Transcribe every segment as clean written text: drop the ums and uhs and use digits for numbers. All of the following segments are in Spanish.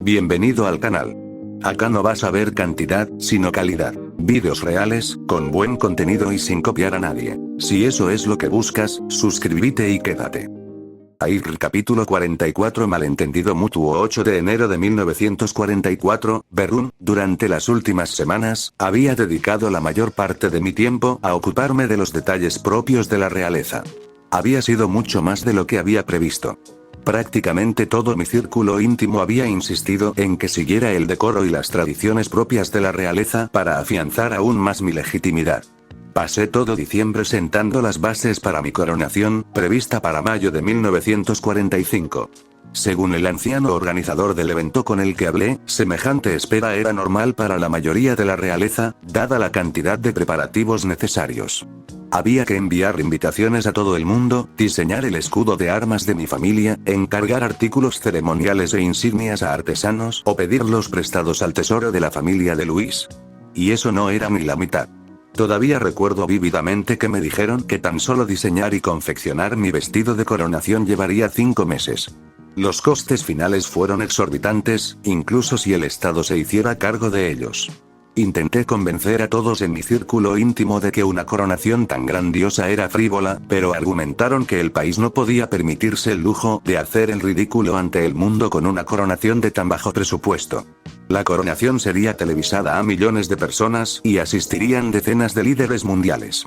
Bienvenido al canal. Acá no vas a ver cantidad, sino calidad. Vídeos reales, con buen contenido y sin copiar a nadie. Si eso es lo que buscas, suscríbete y quédate. AIR capítulo 44 Malentendido mutuo 8 de enero de 1944, Berún, durante las últimas semanas, había dedicado la mayor parte de mi tiempo a ocuparme de los detalles propios de la realeza. Había sido mucho más de lo que había previsto. Prácticamente todo mi círculo íntimo había insistido en que siguiera el decoro y las tradiciones propias de la realeza para afianzar aún más mi legitimidad. Pasé todo diciembre sentando las bases para mi coronación, prevista para mayo de 1945. Según el anciano organizador del evento con el que hablé, semejante espera era normal para la mayoría de la realeza, dada la cantidad de preparativos necesarios. Había que enviar invitaciones a todo el mundo, diseñar el escudo de armas de mi familia, encargar artículos ceremoniales e insignias a artesanos o pedirlos prestados al tesoro de la familia de Luis. Y eso no era ni la mitad. Todavía recuerdo vívidamente que me dijeron que tan solo diseñar y confeccionar mi vestido de coronación llevaría 5 meses. Los costes finales fueron exorbitantes, incluso si el Estado se hiciera cargo de ellos. Intenté convencer a todos en mi círculo íntimo de que una coronación tan grandiosa era frívola, pero argumentaron que el país no podía permitirse el lujo de hacer el ridículo ante el mundo con una coronación de tan bajo presupuesto. La coronación sería televisada a millones de personas y asistirían decenas de líderes mundiales.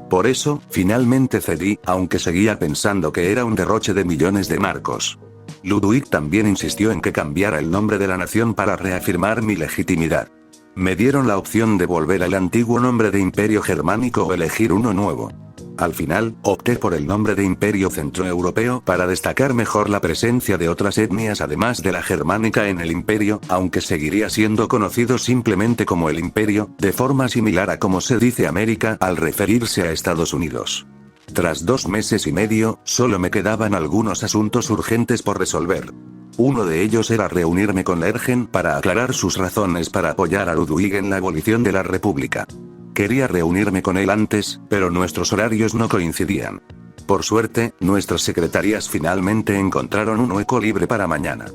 Por eso, finalmente cedí, aunque seguía pensando que era un derroche de millones de marcos. Ludwig también insistió en que cambiara el nombre de la nación para reafirmar mi legitimidad. Me dieron la opción de volver al antiguo nombre de Imperio Germánico o elegir uno nuevo. Al final, opté por el nombre de Imperio Centroeuropeo para destacar mejor la presencia de otras etnias además de la germánica en el imperio, aunque seguiría siendo conocido simplemente como el Imperio, de forma similar a como se dice América al referirse a Estados Unidos. Tras 2 meses y medio, solo me quedaban algunos asuntos urgentes por resolver. Uno de ellos era reunirme con Lergen para aclarar sus razones para apoyar a Ludwig en la abolición de la República. Quería reunirme con él antes, pero nuestros horarios no coincidían. Por suerte, nuestras secretarías finalmente encontraron un hueco libre para mañana.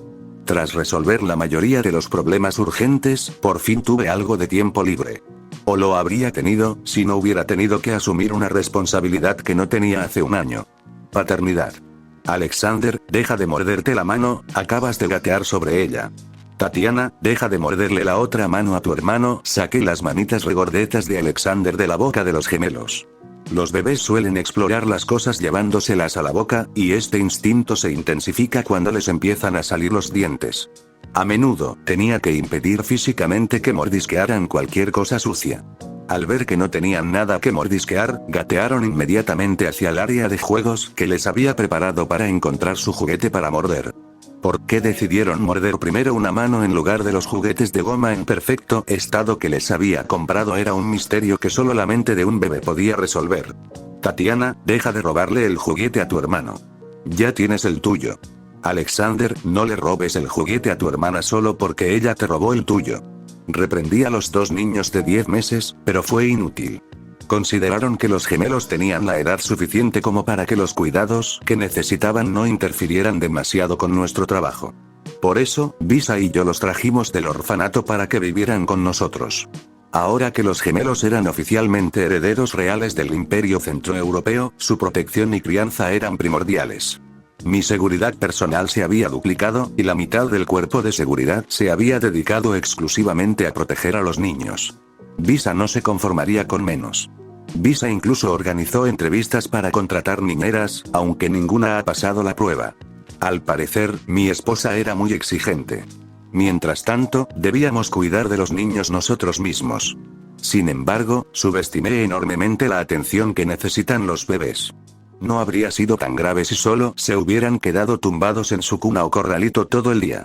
Tras resolver la mayoría de los problemas urgentes, por fin tuve algo de tiempo libre. O lo habría tenido, si no hubiera tenido que asumir una responsabilidad que no tenía hace un año. Paternidad. Alexander, deja de morderte la mano, acabas de gatear sobre ella. Tatiana, deja de morderle la otra mano a tu hermano, saqué las manitas regordetas de Alexander de la boca de los gemelos. Los bebés suelen explorar las cosas llevándoselas a la boca, y este instinto se intensifica cuando les empiezan a salir los dientes. A menudo, tenía que impedir físicamente que mordisquearan cualquier cosa sucia. Al ver que no tenían nada que mordisquear, gatearon inmediatamente hacia el área de juegos que les había preparado para encontrar su juguete para morder. ¿Por qué decidieron morder primero una mano en lugar de los juguetes de goma en perfecto estado que les había comprado? Era un misterio que solo la mente de un bebé podía resolver. Tatiana, deja de robarle el juguete a tu hermano. Ya tienes el tuyo. Alexander, no le robes el juguete a tu hermana solo porque ella te robó el tuyo. Reprendí a los 2 niños de 10 meses, pero fue inútil. Consideraron que los gemelos tenían la edad suficiente como para que los cuidados que necesitaban no interfirieran demasiado con nuestro trabajo. Por eso, Visa y yo los trajimos del orfanato para que vivieran con nosotros. Ahora que los gemelos eran oficialmente herederos reales del Imperio Centroeuropeo, su protección y crianza eran primordiales. Mi seguridad personal se había duplicado, y la mitad del cuerpo de seguridad se había dedicado exclusivamente a proteger a los niños. Visa no se conformaría con menos. Visa incluso organizó entrevistas para contratar niñeras, aunque ninguna ha pasado la prueba. Al parecer, mi esposa era muy exigente. Mientras tanto, debíamos cuidar de los niños nosotros mismos. Sin embargo, subestimé enormemente la atención que necesitan los bebés. No habría sido tan grave si solo se hubieran quedado tumbados en su cuna o corralito todo el día.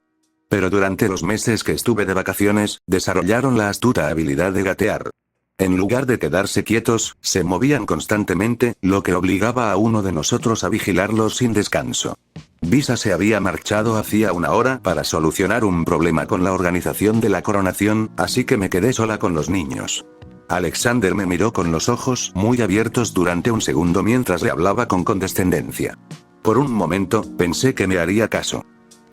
Pero durante los meses que estuve de vacaciones, desarrollaron la astuta habilidad de gatear. En lugar de quedarse quietos, se movían constantemente, lo que obligaba a uno de nosotros a vigilarlos sin descanso. Visa se había marchado hacía 1 hora para solucionar un problema con la organización de la coronación, así que me quedé sola con los niños. Alexander me miró con los ojos muy abiertos durante un segundo mientras le hablaba con condescendencia. Por un momento, pensé que me haría caso.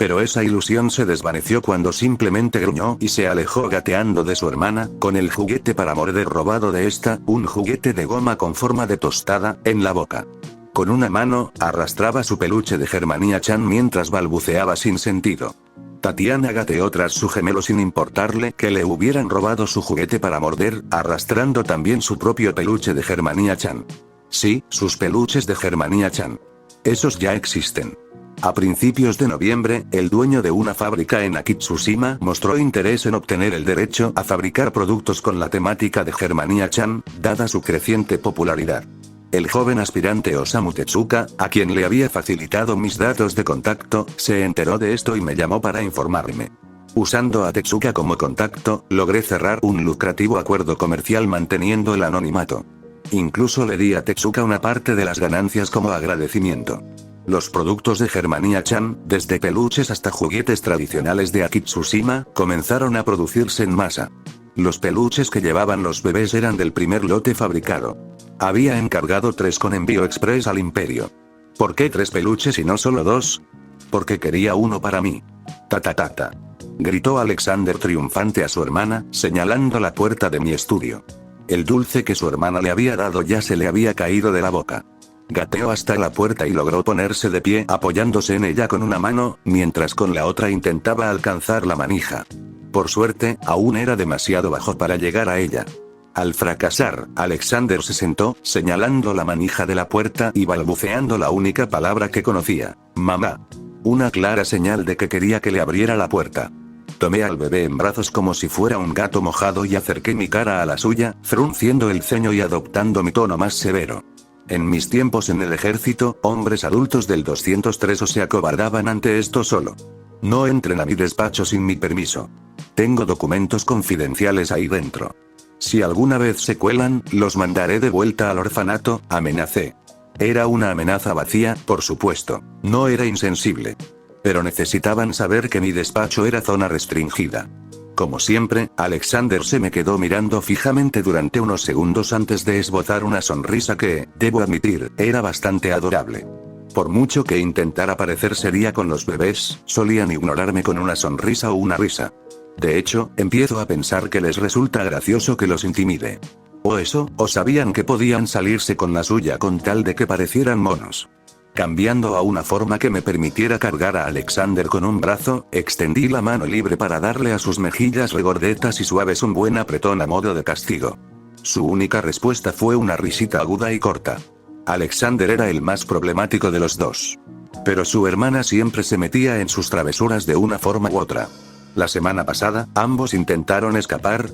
Pero esa ilusión se desvaneció cuando simplemente gruñó y se alejó gateando de su hermana, con el juguete para morder robado de esta, un juguete de goma con forma de tostada, en la boca. Con una mano, arrastraba su peluche de Germania-chan mientras balbuceaba sin sentido. Tatiana gateó tras su gemelo sin importarle que le hubieran robado su juguete para morder, arrastrando también su propio peluche de Germania-chan. Sí, sus peluches de Germania-chan. Esos ya existen. A principios de noviembre, el dueño de una fábrica en Akitsushima mostró interés en obtener el derecho a fabricar productos con la temática de Germania-chan, dada su creciente popularidad. El joven aspirante Osamu Tezuka, a quien le había facilitado mis datos de contacto, se enteró de esto y me llamó para informarme. Usando a Tezuka como contacto, logré cerrar un lucrativo acuerdo comercial manteniendo el anonimato. Incluso le di a Tezuka una parte de las ganancias como agradecimiento. Los productos de Germania-chan, desde peluches hasta juguetes tradicionales de Akitsushima, comenzaron a producirse en masa. Los peluches que llevaban los bebés eran del primer lote fabricado. Había encargado 3 con envío express al imperio. ¿Por qué 3 peluches y no solo 2? Porque quería uno para mí. Ta. Gritó Alexander triunfante a su hermana, señalando la puerta de mi estudio. El dulce que su hermana le había dado ya se le había caído de la boca. Gateó hasta la puerta y logró ponerse de pie apoyándose en ella con una mano, mientras con la otra intentaba alcanzar la manija. Por suerte, aún era demasiado bajo para llegar a ella. Al fracasar, Alexander se sentó, señalando la manija de la puerta y balbuceando la única palabra que conocía: mamá. Una clara señal de que quería que le abriera la puerta. Tomé al bebé en brazos como si fuera un gato mojado y acerqué mi cara a la suya, frunciendo el ceño y adoptando mi tono más severo. En mis tiempos en el ejército, hombres adultos del 203 se acobardaban ante esto solo. No entren a mi despacho sin mi permiso. Tengo documentos confidenciales ahí dentro. Si alguna vez se cuelan, los mandaré de vuelta al orfanato, amenacé. Era una amenaza vacía, por supuesto. No era insensible. Pero necesitaban saber que mi despacho era zona restringida. Como siempre, Alexander se me quedó mirando fijamente durante unos segundos antes de esbozar una sonrisa que, debo admitir, era bastante adorable. Por mucho que intentara parecer seria con los bebés, solían ignorarme con una sonrisa o una risa. De hecho, empiezo a pensar que les resulta gracioso que los intimide. O eso, o sabían que podían salirse con la suya con tal de que parecieran monos. Cambiando a una forma que me permitiera cargar a Alexander con un brazo, extendí la mano libre para darle a sus mejillas regordetas y suaves un buen apretón a modo de castigo. Su única respuesta fue una risita aguda y corta. Alexander era el más problemático de los dos. Pero su hermana siempre se metía en sus travesuras de una forma u otra. La semana pasada, ambos intentaron escapar,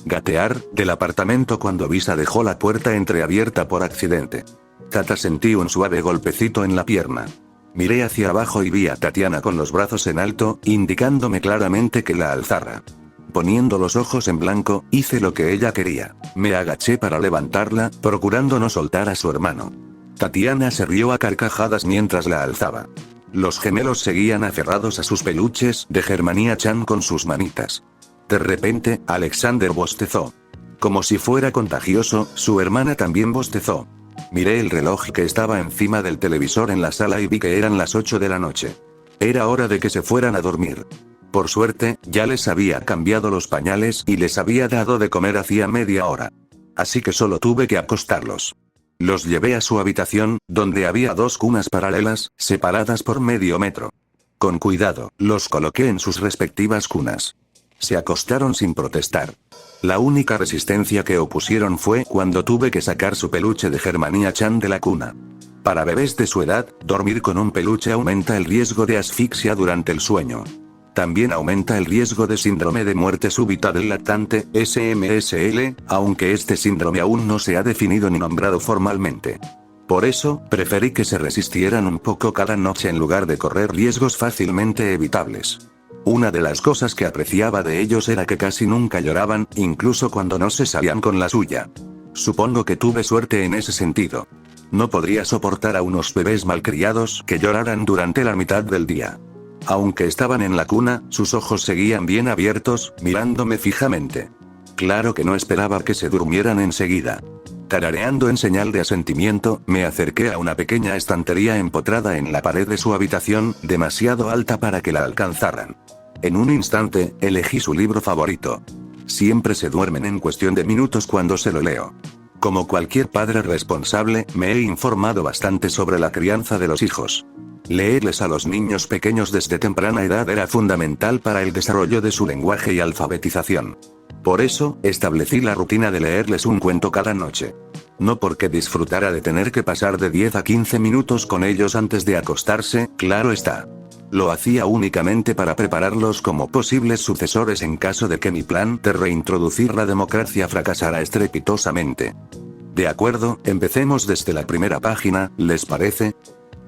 gatear, del apartamento cuando Visa dejó la puerta entreabierta por accidente. Tata sentí un suave golpecito en la pierna. Miré hacia abajo y vi a Tatiana con los brazos en alto, indicándome claramente que la alzara. Poniendo los ojos en blanco, hice lo que ella quería. Me agaché para levantarla, procurando no soltar a su hermano. Tatiana se rió a carcajadas mientras la alzaba. Los gemelos seguían aferrados a sus peluches de Germania-chan con sus manitas. De repente, Alexander bostezó. Como si fuera contagioso, su hermana también bostezó. Miré el reloj que estaba encima del televisor en la sala y vi que eran las 8 de la noche. Era hora de que se fueran a dormir. Por suerte, ya les había cambiado los pañales y les había dado de comer hacía media hora. Así que solo tuve que acostarlos. Los llevé a su habitación, donde había 2 cunas paralelas, separadas por medio metro. Con cuidado, los coloqué en sus respectivas cunas. Se acostaron sin protestar. La única resistencia que opusieron fue cuando tuve que sacar su peluche de Germania-chan de la cuna. Para bebés de su edad, dormir con un peluche aumenta el riesgo de asfixia durante el sueño. También aumenta el riesgo de síndrome de muerte súbita del lactante, SMSL, aunque este síndrome aún no se ha definido ni nombrado formalmente. Por eso, preferí que se resistieran un poco cada noche en lugar de correr riesgos fácilmente evitables. Una de las cosas que apreciaba de ellos era que casi nunca lloraban, incluso cuando no se salían con la suya. Supongo que tuve suerte en ese sentido. No podría soportar a unos bebés malcriados que lloraran durante la mitad del día. Aunque estaban en la cuna, sus ojos seguían bien abiertos, mirándome fijamente. Claro que no esperaba que se durmieran enseguida. Tarareando en señal de asentimiento, me acerqué a una pequeña estantería empotrada en la pared de su habitación, demasiado alta para que la alcanzaran. En un instante, elegí su libro favorito. Siempre se duermen en cuestión de minutos cuando se lo leo. Como cualquier padre responsable, me he informado bastante sobre la crianza de los hijos. Leerles a los niños pequeños desde temprana edad era fundamental para el desarrollo de su lenguaje y alfabetización. Por eso, establecí la rutina de leerles un cuento cada noche. No porque disfrutara de tener que pasar de 10 a 15 minutos con ellos antes de acostarse, claro está. Lo hacía únicamente para prepararlos como posibles sucesores en caso de que mi plan de reintroducir la democracia fracasara estrepitosamente. De acuerdo, empecemos desde la primera página, ¿les parece?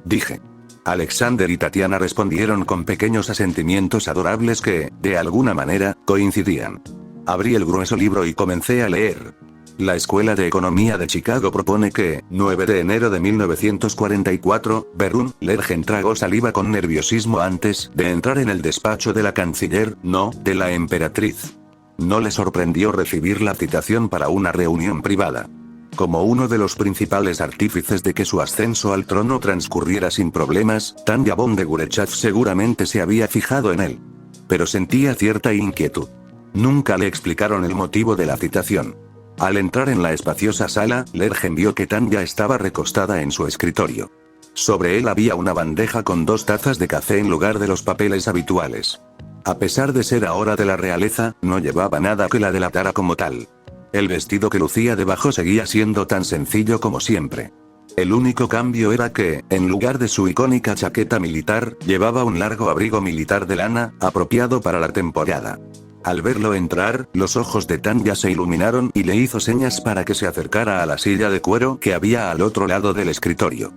Dije. Alexander y Tatiana respondieron con pequeños asentimientos adorables que, de alguna manera, coincidían. Abrí el grueso libro y comencé a leer. La Escuela de Economía de Chicago propone que, 9 de enero de 1944, Berun Lergen tragó saliva con nerviosismo antes de entrar en el despacho de la canciller, no, de la emperatriz. No le sorprendió recibir la citación para una reunión privada. Como uno de los principales artífices de que su ascenso al trono transcurriera sin problemas, Tanya von de Gurechav seguramente se había fijado en él. Pero sentía cierta inquietud. Nunca le explicaron el motivo de la citación. Al entrar en la espaciosa sala, Lergen vio que Tanya estaba recostada en su escritorio. Sobre él había una bandeja con 2 tazas de café en lugar de los papeles habituales. A pesar de ser ahora de la realeza, no llevaba nada que la delatara como tal. El vestido que lucía debajo seguía siendo tan sencillo como siempre. El único cambio era que, en lugar de su icónica chaqueta militar, llevaba un largo abrigo militar de lana, apropiado para la temporada. Al verlo entrar, los ojos de Tanya se iluminaron y le hizo señas para que se acercara a la silla de cuero que había al otro lado del escritorio.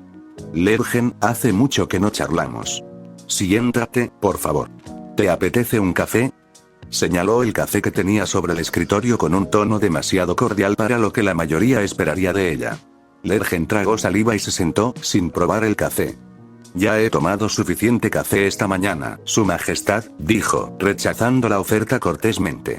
Lergen, hace mucho que no charlamos. Siéntate, por favor. ¿Te apetece un café? Señaló el café que tenía sobre el escritorio con un tono demasiado cordial para lo que la mayoría esperaría de ella. Lergen tragó saliva y se sentó, sin probar el café. Ya he tomado suficiente café esta mañana, Su Majestad, dijo, rechazando la oferta cortésmente.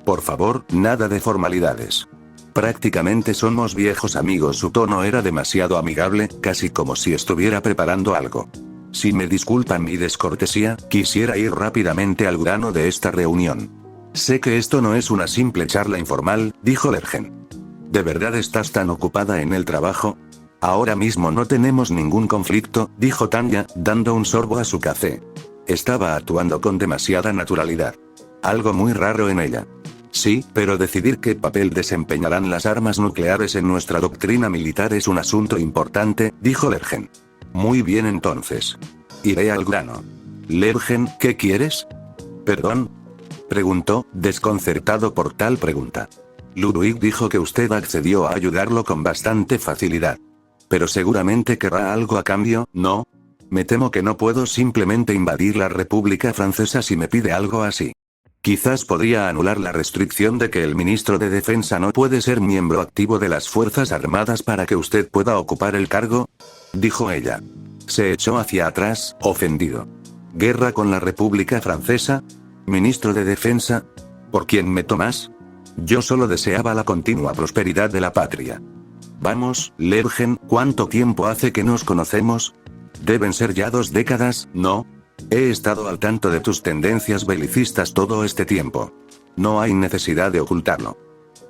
Por favor, nada de formalidades. Prácticamente somos viejos amigos. Su tono era demasiado amigable, casi como si estuviera preparando algo. Si me disculpan mi descortesía, quisiera ir rápidamente al grano de esta reunión. Sé que esto no es una simple charla informal, dijo Lergen. ¿De verdad estás tan ocupada en el trabajo? Ahora mismo no tenemos ningún conflicto, dijo Tanya, dando un sorbo a su café. Estaba actuando con demasiada naturalidad. Algo muy raro en ella. Sí, pero decidir qué papel desempeñarán las armas nucleares en nuestra doctrina militar es un asunto importante, dijo Lergen. Muy bien entonces. Iré al grano. Lergen, ¿qué quieres? ¿Perdón? Preguntó, desconcertado por tal pregunta. Ludwig dijo que usted accedió a ayudarlo con bastante facilidad. Pero seguramente querrá algo a cambio, ¿no? Me temo que no puedo simplemente invadir la República Francesa si me pide algo así. Quizás podría anular la restricción de que el ministro de Defensa no puede ser miembro activo de las Fuerzas Armadas para que usted pueda ocupar el cargo, dijo ella. Se echó hacia atrás, ofendido. ¿Guerra con la República Francesa? ¿Ministro de Defensa? ¿Por quién me tomas? Yo solo deseaba la continua prosperidad de la patria. Vamos, Lergen, ¿cuánto tiempo hace que nos conocemos? Deben ser ya 2 décadas, ¿no? He estado al tanto de tus tendencias belicistas todo este tiempo. No hay necesidad de ocultarlo.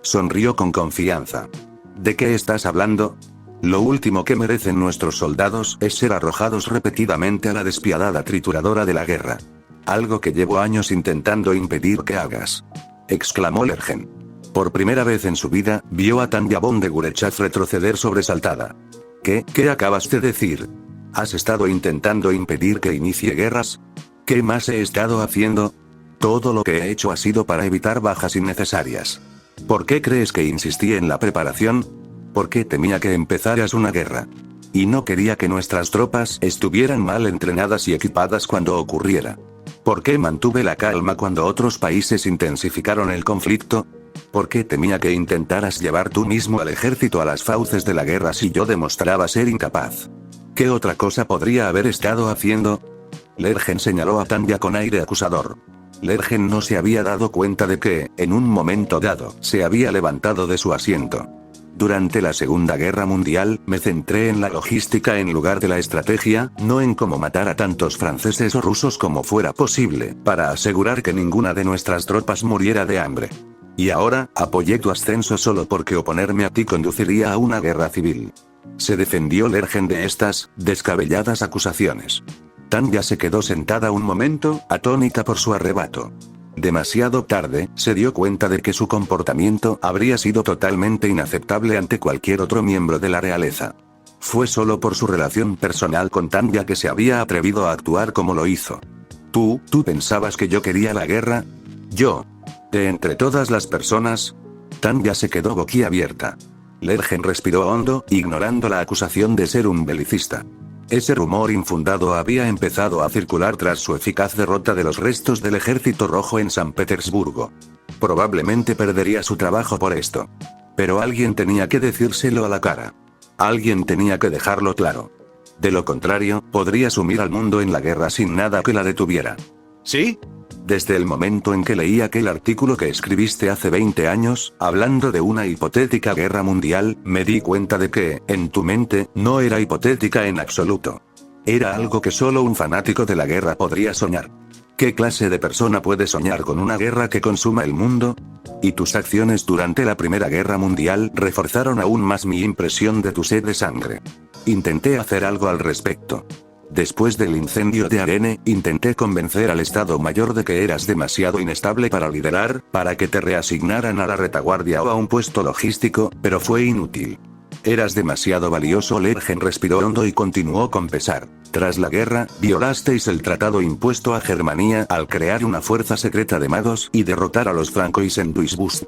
Sonrió con confianza. ¿De qué estás hablando? Lo último que merecen nuestros soldados es ser arrojados repetidamente a la despiadada trituradora de la guerra. Algo que llevo años intentando impedir que hagas. Exclamó Lergen. Por primera vez en su vida, vio a Tanya von de Gurechav retroceder sobresaltada. ¿Qué acabas de decir? ¿Has estado intentando impedir que inicie guerras? ¿Qué más he estado haciendo? Todo lo que he hecho ha sido para evitar bajas innecesarias. ¿Por qué crees que insistí en la preparación? Porque temía que empezaras una guerra. Y no quería que nuestras tropas estuvieran mal entrenadas y equipadas cuando ocurriera. ¿Por qué mantuve la calma cuando otros países intensificaron el conflicto? ¿Por qué temía que intentaras llevar tú mismo al ejército a las fauces de la guerra si yo demostraba ser incapaz? ¿Qué otra cosa podría haber estado haciendo? Lergen señaló a Tanya con aire acusador. Lergen no se había dado cuenta de que, en un momento dado, se había levantado de su asiento. Durante la Segunda Guerra Mundial, me centré en la logística en lugar de la estrategia, no en cómo matar a tantos franceses o rusos como fuera posible, para asegurar que ninguna de nuestras tropas muriera de hambre. Y ahora, apoyé tu ascenso solo porque oponerme a ti conduciría a una guerra civil. Se defendió Lergen de estas descabelladas acusaciones. Tanya se quedó sentada un momento, atónita por su arrebato. Demasiado tarde, se dio cuenta de que su comportamiento habría sido totalmente inaceptable ante cualquier otro miembro de la realeza. Fue solo por su relación personal con Tanya que se había atrevido a actuar como lo hizo. ¿Tú pensabas que yo quería la guerra? ¿Yo? ¿De entre todas las personas? Tanya se quedó boquiabierta. Lergen respiró hondo, ignorando la acusación de ser un belicista. Ese rumor infundado había empezado a circular tras su eficaz derrota de los restos del Ejército Rojo en San Petersburgo. Probablemente perdería su trabajo por esto. Pero alguien tenía que decírselo a la cara. Alguien tenía que dejarlo claro. De lo contrario, podría sumir al mundo en la guerra sin nada que la detuviera. ¿Sí? Desde el momento en que leí aquel artículo que escribiste hace 20 años, hablando de una hipotética guerra mundial, me di cuenta de que, en tu mente, no era hipotética en absoluto. Era algo que solo un fanático de la guerra podría soñar. ¿Qué clase de persona puede soñar con una guerra que consuma el mundo? Y tus acciones durante la Primera Guerra Mundial reforzaron aún más mi impresión de tu sed de sangre. Intenté hacer algo al respecto. Después del incendio de Arene, intenté convencer al Estado Mayor de que eras demasiado inestable para liderar, para que te reasignaran a la retaguardia o a un puesto logístico, pero fue inútil. Eras demasiado valioso. Lergen respiró hondo y continuó con pesar. Tras la guerra, violasteis el tratado impuesto a Germania al crear una fuerza secreta de magos y derrotar a los francois en Duisburg.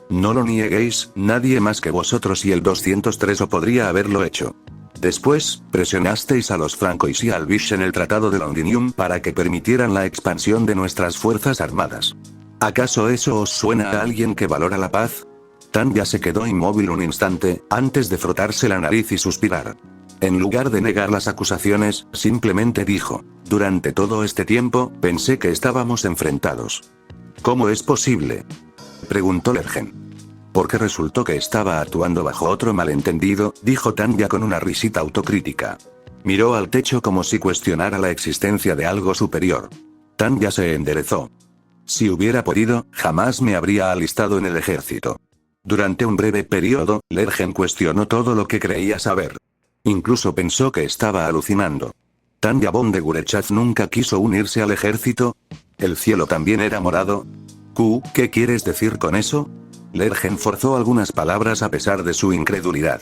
No lo nieguéis, nadie más que vosotros y el 203 o podría haberlo hecho. Después, presionasteis a los francois y al Vichy en el Tratado de Londinium para que permitieran la expansión de nuestras fuerzas armadas. ¿Acaso eso os suena a alguien que valora la paz? Tanya se quedó inmóvil un instante, antes de frotarse la nariz y suspirar. En lugar de negar las acusaciones, simplemente dijo: durante todo este tiempo, pensé que estábamos enfrentados. ¿Cómo es posible?, preguntó Lergen. Porque resultó que estaba actuando bajo otro malentendido, dijo Tanya con una risita autocrítica. Miró al techo como si cuestionara la existencia de algo superior. Tanya se enderezó. Si hubiera podido, jamás me habría alistado en el ejército. Durante un breve periodo, Lergen cuestionó todo lo que creía saber. Incluso pensó que estaba alucinando. ¿Tanya von de Gurechav nunca quiso unirse al ejército? ¿El cielo también era morado? ¿Qué quieres decir con eso? Lergen forzó algunas palabras a pesar de su incredulidad.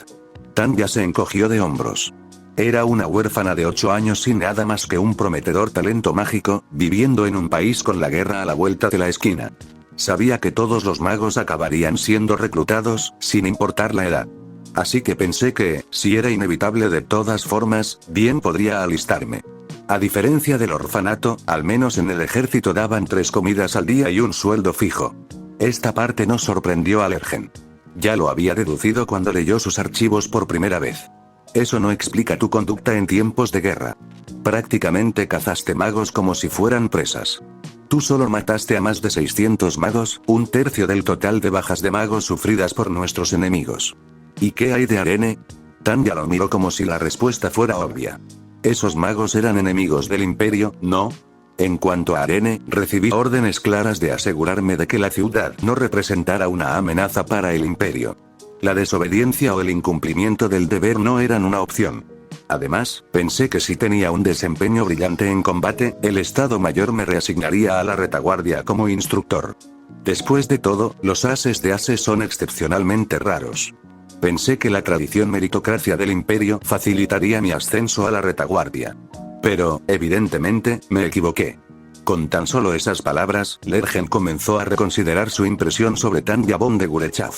Tanya se encogió de hombros. Era una huérfana de 8 años sin nada más que un prometedor talento mágico, viviendo en un país con la guerra a la vuelta de la esquina. Sabía que todos los magos acabarían siendo reclutados, sin importar la edad. Así que pensé que, si era inevitable de todas formas, bien podría alistarme. A diferencia del orfanato, al menos en el ejército daban 3 comidas al día y un sueldo fijo. Esta parte no sorprendió a Lergen. Ya lo había deducido cuando leyó sus archivos por primera vez. Eso no explica tu conducta en tiempos de guerra. Prácticamente cazaste magos como si fueran presas. Tú solo mataste a más de 600 magos, un tercio del total de bajas de magos sufridas por nuestros enemigos. ¿Y qué hay de Arene? Tanya lo miró como si la respuesta fuera obvia. Esos magos eran enemigos del Imperio, ¿no? En cuanto a Arene, recibí órdenes claras de asegurarme de que la ciudad no representara una amenaza para el Imperio. La desobediencia o el incumplimiento del deber no eran una opción. Además, pensé que si tenía un desempeño brillante en combate, el Estado Mayor me reasignaría a la retaguardia como instructor. Después de todo, los ases de ases son excepcionalmente raros. Pensé que la tradición meritocracia del Imperio facilitaría mi ascenso a la retaguardia. Pero, evidentemente, me equivoqué. Con tan solo esas palabras, Lergen comenzó a reconsiderar su impresión sobre Tanya von de Gurechav.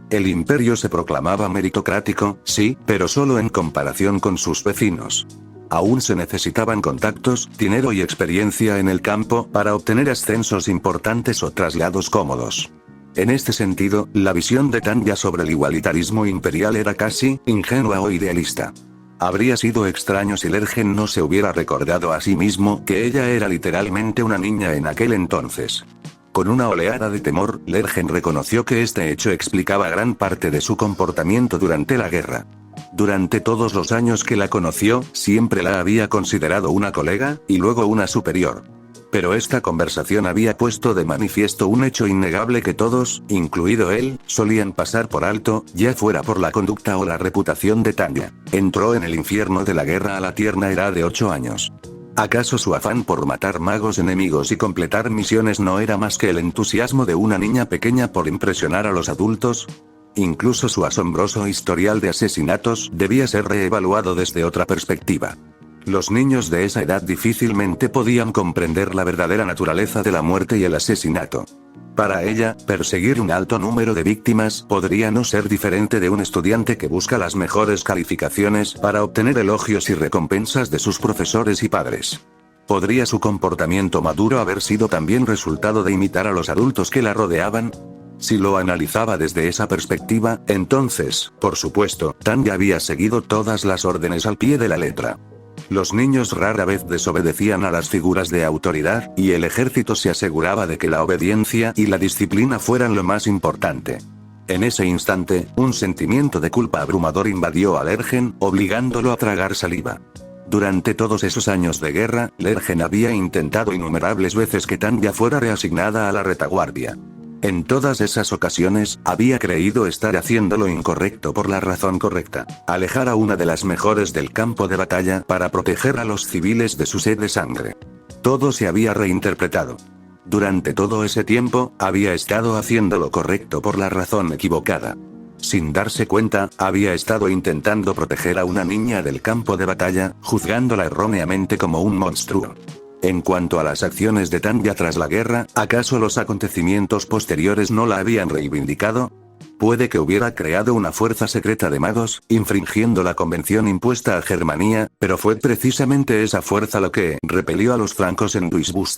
El Imperio se proclamaba meritocrático, sí, pero solo en comparación con sus vecinos. Aún se necesitaban contactos, dinero y experiencia en el campo para obtener ascensos importantes o traslados cómodos. En este sentido, la visión de Tanya sobre el igualitarismo imperial era casi ingenua o idealista. Habría sido extraño si Lergen no se hubiera recordado a sí mismo que ella era literalmente una niña en aquel entonces. Con una oleada de temor, Lergen reconoció que este hecho explicaba gran parte de su comportamiento durante la guerra. Durante todos los años que la conoció, siempre la había considerado una colega, y luego una superior. Pero esta conversación había puesto de manifiesto un hecho innegable que todos, incluido él, solían pasar por alto, ya fuera por la conducta o la reputación de Tanya. Entró en el infierno de la guerra a la tierna edad de 8 años. ¿Acaso su afán por matar magos enemigos y completar misiones no era más que el entusiasmo de una niña pequeña por impresionar a los adultos? Incluso su asombroso historial de asesinatos debía ser reevaluado desde otra perspectiva. Los niños de esa edad difícilmente podían comprender la verdadera naturaleza de la muerte y el asesinato. Para ella, perseguir un alto número de víctimas podría no ser diferente de un estudiante que busca las mejores calificaciones para obtener elogios y recompensas de sus profesores y padres. ¿Podría su comportamiento maduro haber sido también resultado de imitar a los adultos que la rodeaban? Si lo analizaba desde esa perspectiva, entonces, por supuesto, Tanya había seguido todas las órdenes al pie de la letra. Los niños rara vez desobedecían a las figuras de autoridad, y el ejército se aseguraba de que la obediencia y la disciplina fueran lo más importante. En ese instante, un sentimiento de culpa abrumador invadió a Lergen, obligándolo a tragar saliva. Durante todos esos años de guerra, Lergen había intentado innumerables veces que Tanya fuera reasignada a la retaguardia. En todas esas ocasiones, había creído estar haciendo lo incorrecto por la razón correcta: alejar a una de las mejores del campo de batalla para proteger a los civiles de su sed de sangre. Todo se había reinterpretado. Durante todo ese tiempo, había estado haciendo lo correcto por la razón equivocada. Sin darse cuenta, había estado intentando proteger a una niña del campo de batalla, juzgándola erróneamente como un monstruo. En cuanto a las acciones de Tanya tras la guerra, ¿acaso los acontecimientos posteriores no la habían reivindicado? Puede que hubiera creado una fuerza secreta de magos, infringiendo la convención impuesta a Germania, pero fue precisamente esa fuerza lo que repelió a los francos en Duisburg.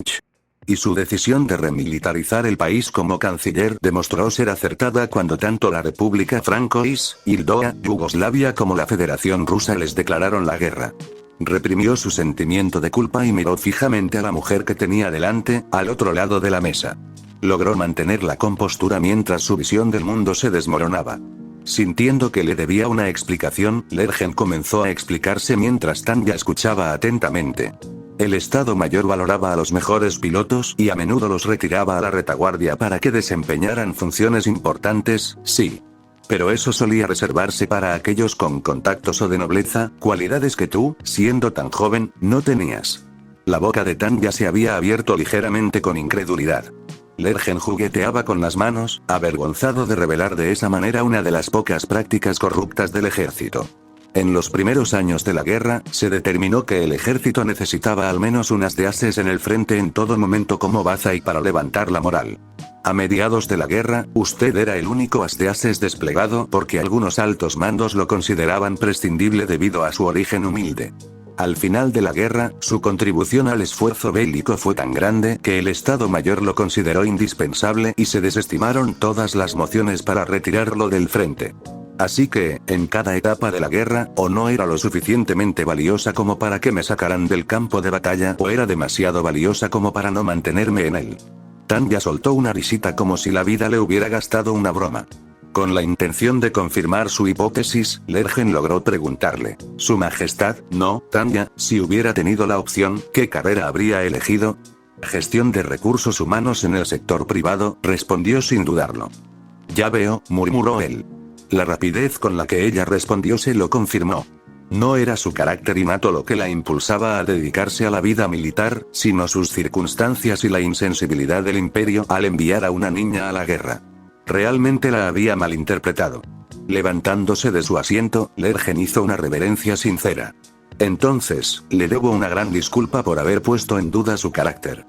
Y su decisión de remilitarizar el país como canciller demostró ser acertada cuando tanto la República Franco-Hildoa, Yugoslavia como la Federación Rusa les declararon la guerra. Reprimió su sentimiento de culpa y miró fijamente a la mujer que tenía delante, al otro lado de la mesa. Logró mantener la compostura mientras su visión del mundo se desmoronaba. Sintiendo que le debía una explicación, Lergen comenzó a explicarse mientras Tanya escuchaba atentamente. El Estado Mayor valoraba a los mejores pilotos y a menudo los retiraba a la retaguardia para que desempeñaran funciones importantes, sí. Pero eso solía reservarse para aquellos con contactos o de nobleza, cualidades que tú, siendo tan joven, no tenías. La boca de Tanya se había abierto ligeramente con incredulidad. Lergen jugueteaba con las manos, avergonzado de revelar de esa manera una de las pocas prácticas corruptas del ejército. En los primeros años de la guerra, se determinó que el ejército necesitaba al menos unas de ases en el frente en todo momento como baza y para levantar la moral. A mediados de la guerra, usted era el único as de ases desplegado porque algunos altos mandos lo consideraban prescindible debido a su origen humilde. Al final de la guerra, su contribución al esfuerzo bélico fue tan grande que el Estado Mayor lo consideró indispensable y se desestimaron todas las mociones para retirarlo del frente. Así que, en cada etapa de la guerra, o no era lo suficientemente valiosa como para que me sacaran del campo de batalla, o era demasiado valiosa como para no mantenerme en él. Tanya soltó una risita como si la vida le hubiera gastado una broma. Con la intención de confirmar su hipótesis, Lergen logró preguntarle: «Su Majestad, no, Tanya, si hubiera tenido la opción, ¿qué carrera habría elegido?» «Gestión de recursos humanos en el sector privado», respondió sin dudarlo. «Ya veo», murmuró él. La rapidez con la que ella respondió se lo confirmó. No era su carácter innato lo que la impulsaba a dedicarse a la vida militar, sino sus circunstancias y la insensibilidad del imperio al enviar a una niña a la guerra. Realmente la había malinterpretado. Levantándose de su asiento, Lergen hizo una reverencia sincera. «Entonces, le debo una gran disculpa por haber puesto en duda su carácter.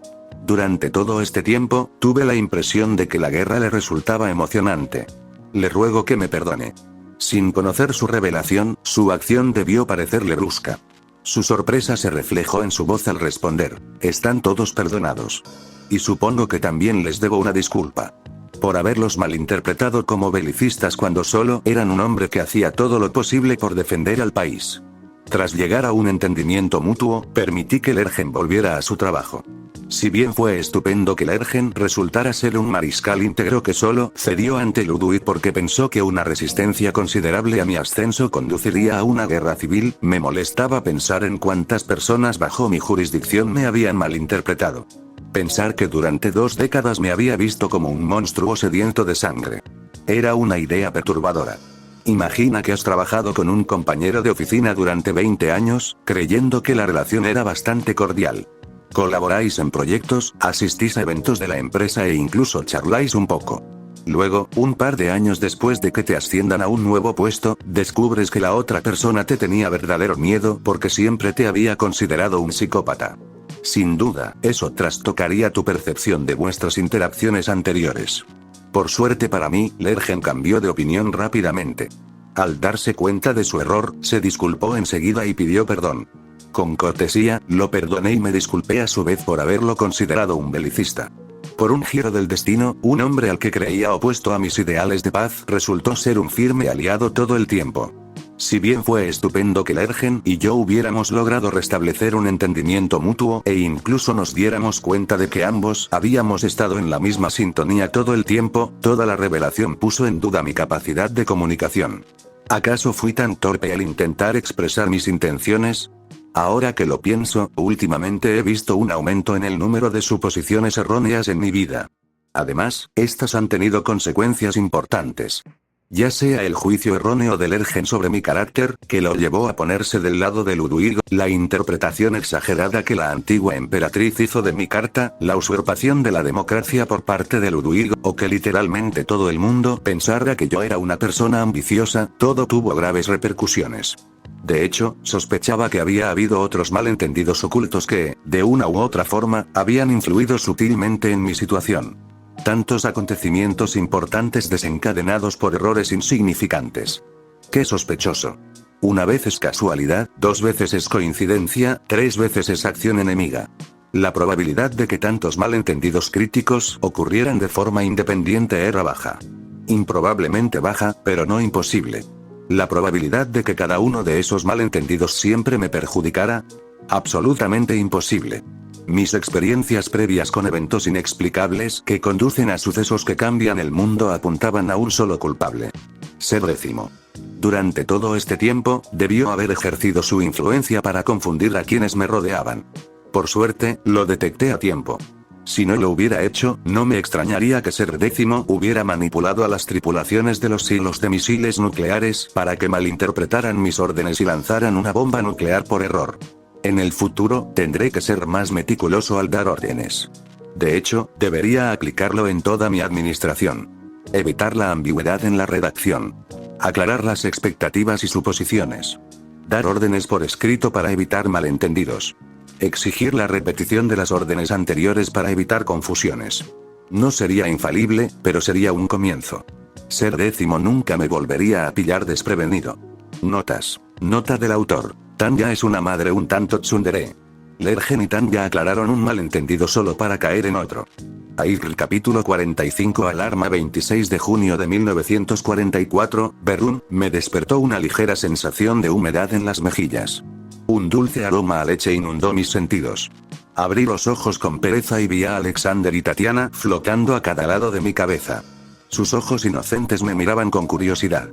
Durante todo este tiempo, tuve la impresión de que la guerra le resultaba emocionante. Le ruego que me perdone». Sin conocer su revelación, su acción debió parecerle brusca. Su sorpresa se reflejó en su voz al responder: «Están todos perdonados. Y supongo que también les debo una disculpa. Por haberlos malinterpretado como belicistas cuando solo eran un hombre que hacía todo lo posible por defender al país». Tras llegar a un entendimiento mutuo, permití que Lergen volviera a su trabajo. Si bien fue estupendo que Lergen resultara ser un mariscal íntegro que solo cedió ante Luduit porque pensó que una resistencia considerable a mi ascenso conduciría a una guerra civil, me molestaba pensar en cuántas personas bajo mi jurisdicción me habían malinterpretado. Pensar que durante 2 décadas me había visto como un monstruo sediento de sangre. Era una idea perturbadora. Imagina que has trabajado con un compañero de oficina durante 20 años, creyendo que la relación era bastante cordial. Colaboráis en proyectos, asistís a eventos de la empresa e incluso charláis un poco. Luego, un par de años después de que te asciendan a un nuevo puesto, descubres que la otra persona te tenía verdadero miedo porque siempre te había considerado un psicópata. Sin duda, eso trastocaría tu percepción de vuestras interacciones anteriores. Por suerte para mí, Lergen cambió de opinión rápidamente. Al darse cuenta de su error, se disculpó enseguida y pidió perdón. Con cortesía, lo perdoné y me disculpé a su vez por haberlo considerado un belicista. Por un giro del destino, un hombre al que creía opuesto a mis ideales de paz resultó ser un firme aliado todo el tiempo. Si bien fue estupendo que Lergen y yo hubiéramos logrado restablecer un entendimiento mutuo e incluso nos diéramos cuenta de que ambos habíamos estado en la misma sintonía todo el tiempo, toda la revelación puso en duda mi capacidad de comunicación. ¿Acaso fui tan torpe al intentar expresar mis intenciones? Ahora que lo pienso, últimamente he visto un aumento en el número de suposiciones erróneas en mi vida. Además, estas han tenido consecuencias importantes. Ya sea el juicio erróneo de Lergen sobre mi carácter, que lo llevó a ponerse del lado de Ludwig, la interpretación exagerada que la antigua emperatriz hizo de mi carta, la usurpación de la democracia por parte de Ludwig, o que literalmente todo el mundo pensara que yo era una persona ambiciosa, todo tuvo graves repercusiones. De hecho, sospechaba que había habido otros malentendidos ocultos que, de una u otra forma, habían influido sutilmente en mi situación. Tantos acontecimientos importantes desencadenados por errores insignificantes. ¡Qué sospechoso! Una vez es casualidad, 2 veces es coincidencia, 3 veces es acción enemiga. La probabilidad de que tantos malentendidos críticos ocurrieran de forma independiente era baja. Improbablemente baja, pero no imposible. La probabilidad de que cada uno de esos malentendidos siempre me perjudicara, absolutamente imposible. Mis experiencias previas con eventos inexplicables que conducen a sucesos que cambian el mundo apuntaban a un solo culpable. Ser décimo. Durante todo este tiempo, debió haber ejercido su influencia para confundir a quienes me rodeaban. Por suerte, lo detecté a tiempo. Si no lo hubiera hecho, no me extrañaría que Ser Décimo hubiera manipulado a las tripulaciones de los silos de misiles nucleares para que malinterpretaran mis órdenes y lanzaran una bomba nuclear por error. En el futuro, tendré que ser más meticuloso al dar órdenes. De hecho, debería aplicarlo en toda mi administración. Evitar la ambigüedad en la redacción. Aclarar las expectativas y suposiciones. Dar órdenes por escrito para evitar malentendidos. Exigir la repetición de las órdenes anteriores para evitar confusiones. No sería infalible, pero sería un comienzo. Ser Décimo nunca me volvería a pillar desprevenido. Notas. Nota del autor. Tanya es una madre un tanto tsundere. Lergen y Tanya aclararon un malentendido solo para caer en otro. Aigl capítulo 45 Alarma 26 de junio de 1944, Berrún, me despertó una ligera sensación de humedad en las mejillas. Un dulce aroma a leche inundó mis sentidos. Abrí los ojos con pereza y vi a Alexander y Tatiana flotando a cada lado de mi cabeza. Sus ojos inocentes me miraban con curiosidad.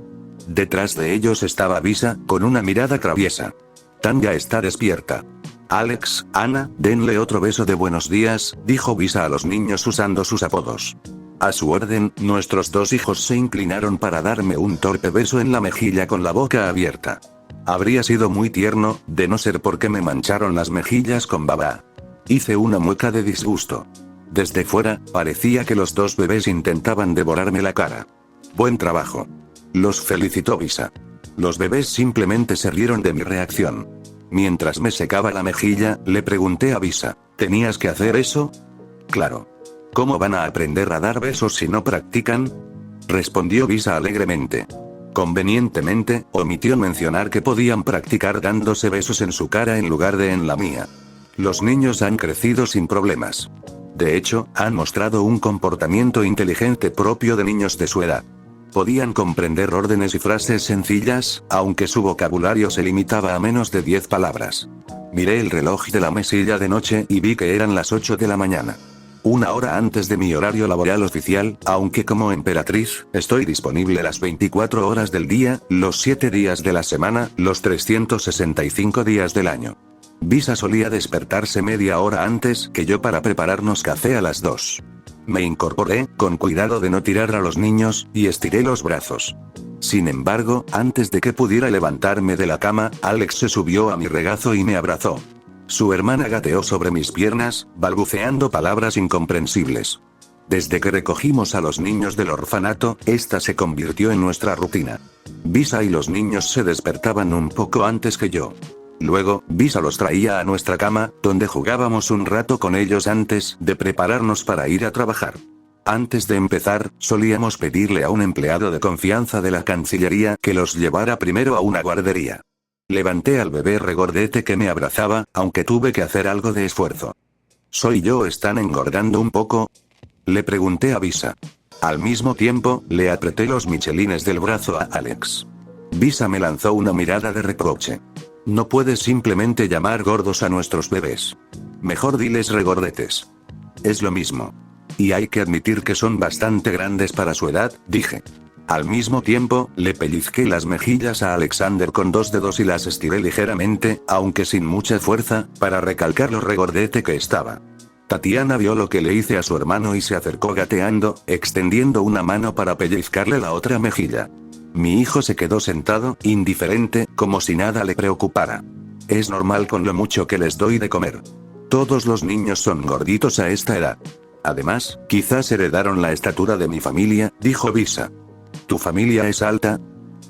Detrás de ellos estaba Visa, con una mirada traviesa. Tanya está despierta. Alex, Ana, denle otro beso de buenos días, dijo Visa a los niños usando sus apodos. A su orden, nuestros 2 hijos se inclinaron para darme un torpe beso en la mejilla con la boca abierta. Habría sido muy tierno, de no ser porque me mancharon las mejillas con baba. Hice una mueca de disgusto. Desde fuera, parecía que los 2 bebés intentaban devorarme la cara. Buen trabajo. Los felicitó Visa. Los bebés simplemente se rieron de mi reacción. Mientras me secaba la mejilla, le pregunté a Visa, ¿tenías que hacer eso? Claro. ¿Cómo van a aprender a dar besos si no practican? Respondió Visa alegremente. Convenientemente, omitió mencionar que podían practicar dándose besos en su cara en lugar de en la mía. Los niños han crecido sin problemas. De hecho, han mostrado un comportamiento inteligente propio de niños de su edad. Podían comprender órdenes y frases sencillas, aunque su vocabulario se limitaba a menos de 10 palabras. Miré el reloj de la mesilla de noche y vi que eran las 8 de la mañana. Una hora antes de mi horario laboral oficial, aunque como emperatriz, estoy disponible las 24 horas del día, los 7 días de la semana, los 365 días del año. Visa solía despertarse media hora antes que yo para prepararnos café a las 2. Me incorporé, con cuidado de no tirar a los niños, y estiré los brazos. Sin embargo, antes de que pudiera levantarme de la cama, Alex se subió a mi regazo y me abrazó. Su hermana gateó sobre mis piernas, balbuceando palabras incomprensibles. Desde que recogimos a los niños del orfanato, esta se convirtió en nuestra rutina. Visa y los niños se despertaban un poco antes que yo. Luego, Visa los traía a nuestra cama, donde jugábamos un rato con ellos antes de prepararnos para ir a trabajar. Antes de empezar, solíamos pedirle a un empleado de confianza de la Cancillería que los llevara primero a una guardería. Levanté al bebé regordete que me abrazaba, aunque tuve que hacer algo de esfuerzo. ¿Soy yo están engordando un poco? Le pregunté a Visa. Al mismo tiempo, le apreté los michelines del brazo a Alex. Visa me lanzó una mirada de reproche. No puedes simplemente llamar gordos a nuestros bebés. Mejor diles regordetes. Es lo mismo. Y hay que admitir que son bastante grandes para su edad, dije. Al mismo tiempo, le pellizqué las mejillas a Alexander con 2 dedos y las estiré ligeramente, aunque sin mucha fuerza, para recalcar lo regordete que estaba. Tatiana vio lo que le hice a su hermano y se acercó gateando, extendiendo una mano para pellizcarle la otra mejilla. Mi hijo se quedó sentado, indiferente, como si nada le preocupara. Es normal con lo mucho que les doy de comer. Todos los niños son gorditos a esta edad. Además, quizás heredaron la estatura de mi familia, dijo Visa. ¿Tu familia es alta?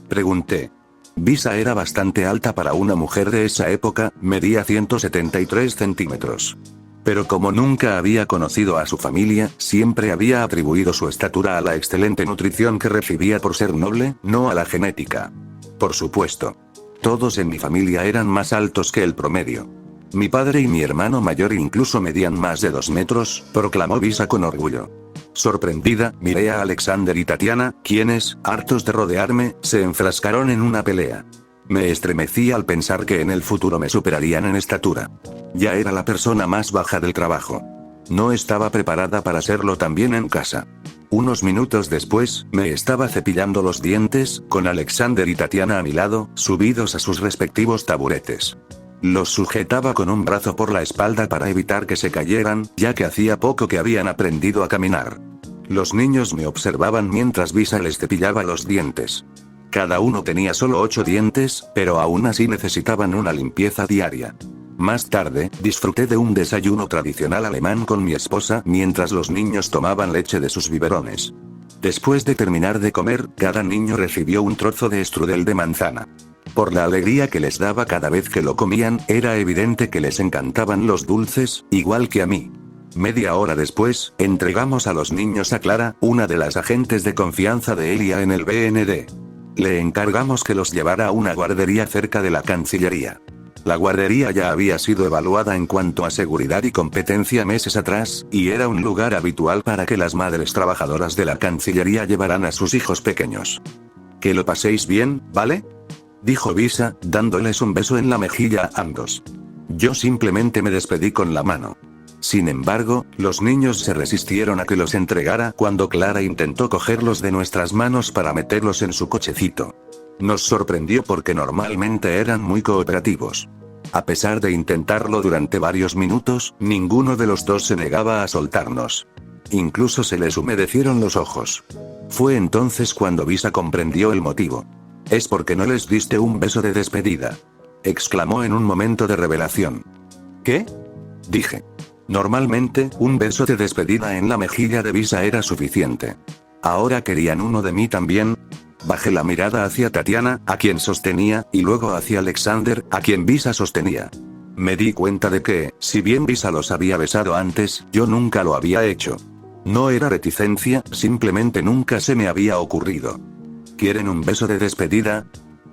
Pregunté. Visa era bastante alta para una mujer de esa época, medía 173 centímetros. Pero como nunca había conocido a su familia, siempre había atribuido su estatura a la excelente nutrición que recibía por ser noble, no a la genética. Por supuesto. Todos en mi familia eran más altos que el promedio. Mi padre y mi hermano mayor incluso medían más de 2 metros, proclamó Visa con orgullo. Sorprendida, miré a Alexander y Tatiana, quienes, hartos de rodearme, se enfrascaron en una pelea. Me estremecí al pensar que en el futuro me superarían en estatura. Ya era la persona más baja del trabajo. No estaba preparada para serlo también en casa. Unos minutos después, me estaba cepillando los dientes, con Alexander y Tatiana a mi lado, subidos a sus respectivos taburetes. Los sujetaba con un brazo por la espalda para evitar que se cayeran, ya que hacía poco que habían aprendido a caminar. Los niños me observaban mientras Visa les cepillaba los dientes. Cada uno tenía solo 8 dientes, pero aún así necesitaban una limpieza diaria. Más tarde, disfruté de un desayuno tradicional alemán con mi esposa mientras los niños tomaban leche de sus biberones. Después de terminar de comer, cada niño recibió un trozo de strudel de manzana. Por la alegría que les daba cada vez que lo comían, era evidente que les encantaban los dulces, igual que a mí. Media hora después, entregamos a los niños a Clara, una de las agentes de confianza de Elia en el BND. Le encargamos que los llevara a una guardería cerca de la Cancillería. La guardería ya había sido evaluada en cuanto a seguridad y competencia meses atrás, y era un lugar habitual para que las madres trabajadoras de la Cancillería llevaran a sus hijos pequeños. Que lo paséis bien, ¿vale? Dijo Visa, dándoles un beso en la mejilla a ambos. Yo simplemente me despedí con la mano. Sin embargo, los niños se resistieron a que los entregara cuando Clara intentó cogerlos de nuestras manos para meterlos en su cochecito. Nos sorprendió porque normalmente eran muy cooperativos. A pesar de intentarlo durante varios minutos, ninguno de los dos se negaba a soltarnos. Incluso se les humedecieron los ojos. Fue entonces cuando Visa comprendió el motivo. «Es porque no les diste un beso de despedida», exclamó en un momento de revelación. «¿Qué?», dije. Normalmente, un beso de despedida en la mejilla de Visa era suficiente. ¿Ahora querían uno de mí también? Bajé la mirada hacia Tatiana, a quien sostenía, y luego hacia Alexander, a quien Visa sostenía. Me di cuenta de que, si bien Visa los había besado antes, yo nunca lo había hecho. No era reticencia, simplemente nunca se me había ocurrido. ¿Quieren un beso de despedida?,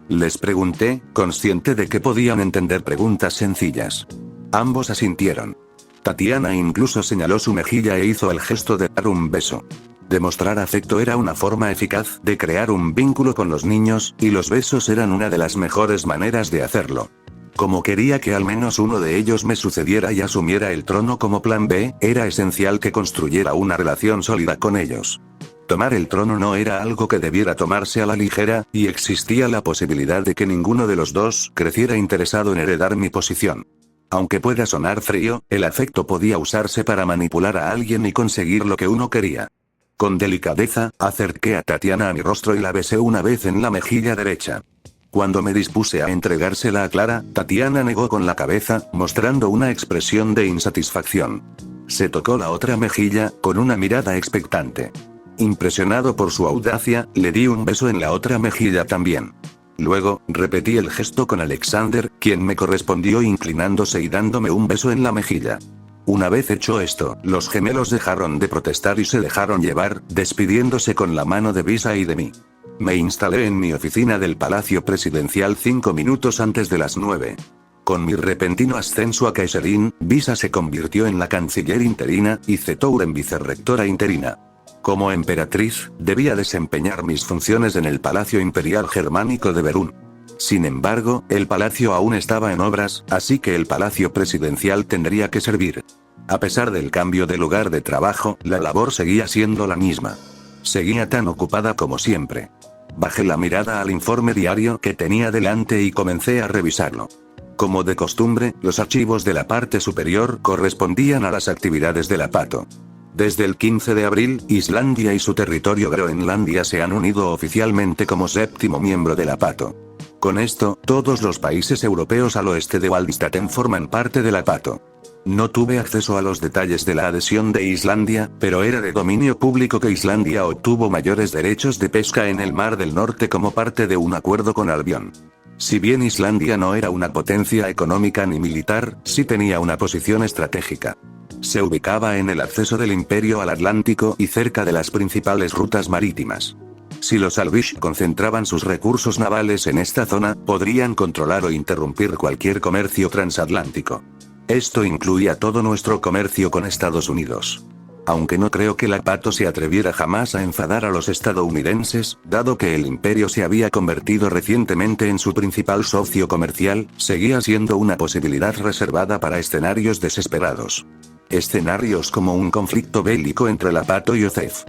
les pregunté, consciente de que podían entender preguntas sencillas. Ambos asintieron. Tatiana incluso señaló su mejilla e hizo el gesto de dar un beso. Demostrar afecto era una forma eficaz de crear un vínculo con los niños, y los besos eran una de las mejores maneras de hacerlo. Como quería que al menos uno de ellos me sucediera y asumiera el trono como plan B, era esencial que construyera una relación sólida con ellos. Tomar el trono no era algo que debiera tomarse a la ligera, y existía la posibilidad de que ninguno de los dos creciera interesado en heredar mi posición. Aunque pueda sonar frío, el afecto podía usarse para manipular a alguien y conseguir lo que uno quería. Con delicadeza, acerqué a Tatiana a mi rostro y la besé una vez en la mejilla derecha. Cuando me dispuse a entregársela a Clara, Tatiana negó con la cabeza, mostrando una expresión de insatisfacción. Se tocó la otra mejilla, con una mirada expectante. Impresionado por su audacia, le di un beso en la otra mejilla también. Luego, repetí el gesto con Alexander, quien me correspondió inclinándose y dándome un beso en la mejilla. Una vez hecho esto, los gemelos dejaron de protestar y se dejaron llevar, despidiéndose con la mano de Visa y de mí. Me instalé en mi oficina del Palacio Presidencial 5 minutos antes de las 9. Con mi repentino ascenso a Kaiserin, Visa se convirtió en la canciller interina, y Zetour en vicerrectora interina. Como emperatriz, debía desempeñar mis funciones en el Palacio Imperial Germánico de Berún. Sin embargo, el palacio aún estaba en obras, así que el Palacio Presidencial tendría que servir. A pesar del cambio de lugar de trabajo, la labor seguía siendo la misma. Seguía tan ocupada como siempre. Bajé la mirada al informe diario que tenía delante y comencé a revisarlo. Como de costumbre, los archivos de la parte superior correspondían a las actividades de la PATO. Desde el 15 de abril, Islandia y su territorio Groenlandia se han unido oficialmente como séptimo miembro de la PATO. Con esto, todos los países europeos al oeste de Valdistaten forman parte de la PATO. No tuve acceso a los detalles de la adhesión de Islandia, pero era de dominio público que Islandia obtuvo mayores derechos de pesca en el Mar del Norte como parte de un acuerdo con Albion. Si bien Islandia no era una potencia económica ni militar, sí tenía una posición estratégica. Se ubicaba en el acceso del imperio al Atlántico y cerca de las principales rutas marítimas. Si los Albish concentraban sus recursos navales en esta zona, podrían controlar o interrumpir cualquier comercio transatlántico. Esto incluía todo nuestro comercio con Estados Unidos. Aunque no creo que la PATO se atreviera jamás a enfadar a los estadounidenses, dado que el imperio se había convertido recientemente en su principal socio comercial, seguía siendo una posibilidad reservada para escenarios desesperados. Escenarios como un conflicto bélico entre la PATO y OCEF.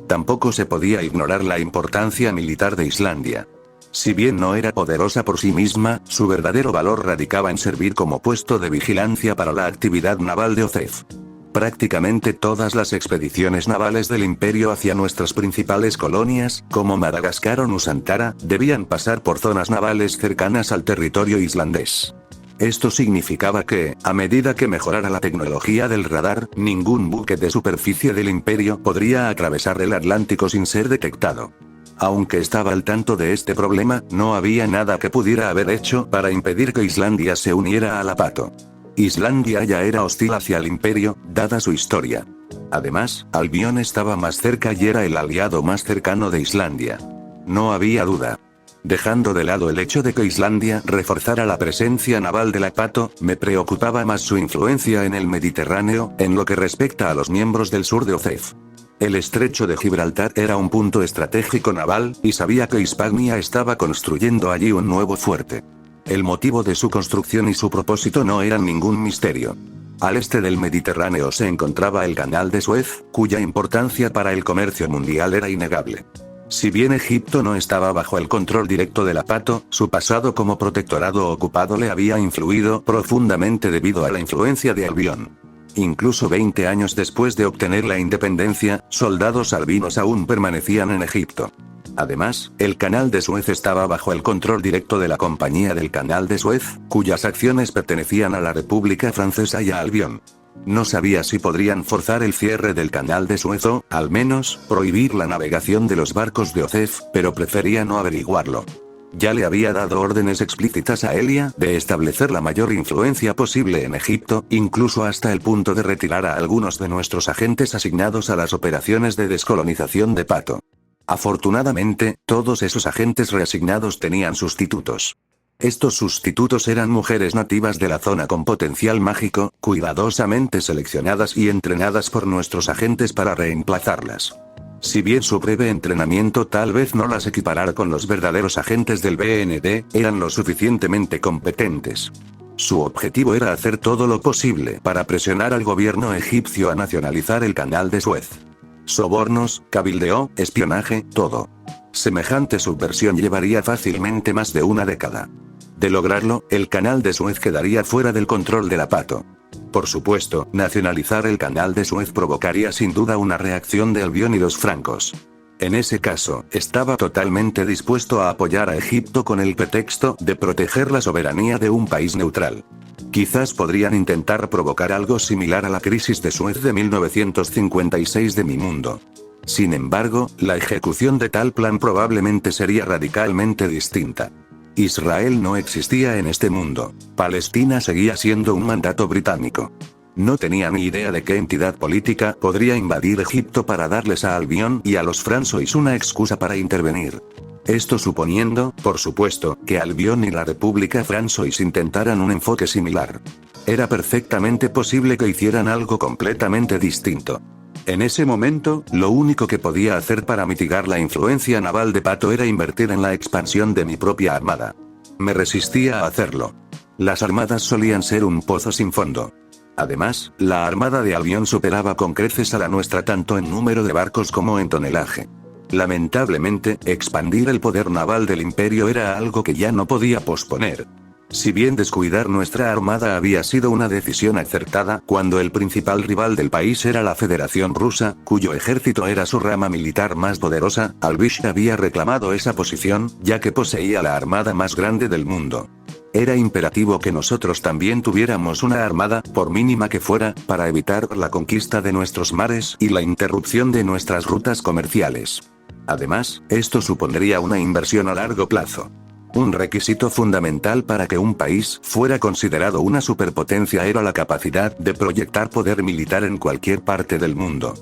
Tampoco se podía ignorar la importancia militar de Islandia. Si bien no era poderosa por sí misma, su verdadero valor radicaba en servir como puesto de vigilancia para la actividad naval de OCEF. Prácticamente todas las expediciones navales del imperio hacia nuestras principales colonias, como Madagascar o Nusantara, debían pasar por zonas navales cercanas al territorio islandés. Esto significaba que, a medida que mejorara la tecnología del radar, ningún buque de superficie del imperio podría atravesar el Atlántico sin ser detectado. Aunque estaba al tanto de este problema, no había nada que pudiera haber hecho para impedir que Islandia se uniera a la PATO. Islandia ya era hostil hacia el imperio, dada su historia. Además, Albion estaba más cerca y era el aliado más cercano de Islandia. No había duda. Dejando de lado el hecho de que Islandia reforzara la presencia naval de la PATO, me preocupaba más su influencia en el Mediterráneo, en lo que respecta a los miembros del sur de OCEF. El estrecho de Gibraltar era un punto estratégico naval, y sabía que Hispania estaba construyendo allí un nuevo fuerte. El motivo de su construcción y su propósito no eran ningún misterio. Al este del Mediterráneo se encontraba el Canal de Suez, cuya importancia para el comercio mundial era innegable. Si bien Egipto no estaba bajo el control directo de la PATO, su pasado como protectorado ocupado le había influido profundamente debido a la influencia de Albion. Incluso 20 años después de obtener la independencia, soldados albinos aún permanecían en Egipto. Además, el Canal de Suez estaba bajo el control directo de la Compañía del Canal de Suez, cuyas acciones pertenecían a la República Francesa y a Albion. No sabía si podrían forzar el cierre del Canal de Suez o, al menos, prohibir la navegación de los barcos de OCEF, pero prefería no averiguarlo. Ya le había dado órdenes explícitas a Elia de establecer la mayor influencia posible en Egipto, incluso hasta el punto de retirar a algunos de nuestros agentes asignados a las operaciones de descolonización de PATO. Afortunadamente, todos esos agentes reasignados tenían sustitutos. Estos sustitutos eran mujeres nativas de la zona con potencial mágico, cuidadosamente seleccionadas y entrenadas por nuestros agentes para reemplazarlas. Si bien su breve entrenamiento tal vez no las equiparara con los verdaderos agentes del BND, eran lo suficientemente competentes. Su objetivo era hacer todo lo posible para presionar al gobierno egipcio a nacionalizar el canal de Suez. Sobornos, cabildeo, espionaje, todo. Semejante subversión llevaría fácilmente más de una década. De lograrlo, el canal de Suez quedaría fuera del control del Apato. Por supuesto, nacionalizar el canal de Suez provocaría sin duda una reacción de Albión y los francos. En ese caso, estaba totalmente dispuesto a apoyar a Egipto con el pretexto de proteger la soberanía de un país neutral. Quizás podrían intentar provocar algo similar a la crisis de Suez de 1956 de mi mundo. Sin embargo, la ejecución de tal plan probablemente sería radicalmente distinta. Israel no existía en este mundo. Palestina seguía siendo un mandato británico. No tenía ni idea de qué entidad política podría invadir Egipto para darles a Albión y a los François una excusa para intervenir. Esto suponiendo, por supuesto, que Albión y la República François intentaran un enfoque similar. Era perfectamente posible que hicieran algo completamente distinto. En ese momento, lo único que podía hacer para mitigar la influencia naval de Pato era invertir en la expansión de mi propia armada. Me resistía a hacerlo. Las armadas solían ser un pozo sin fondo. Además, la armada de Albión superaba con creces a la nuestra tanto en número de barcos como en tonelaje. Lamentablemente, expandir el poder naval del imperio era algo que ya no podía posponer. Si bien descuidar nuestra armada había sido una decisión acertada, cuando el principal rival del país era la Federación Rusa, cuyo ejército era su rama militar más poderosa, Albish había reclamado esa posición, ya que poseía la armada más grande del mundo. Era imperativo que nosotros también tuviéramos una armada, por mínima que fuera, para evitar la conquista de nuestros mares y la interrupción de nuestras rutas comerciales. Además, esto supondría una inversión a largo plazo. Un requisito fundamental para que un país fuera considerado una superpotencia era la capacidad de proyectar poder militar en cualquier parte del mundo.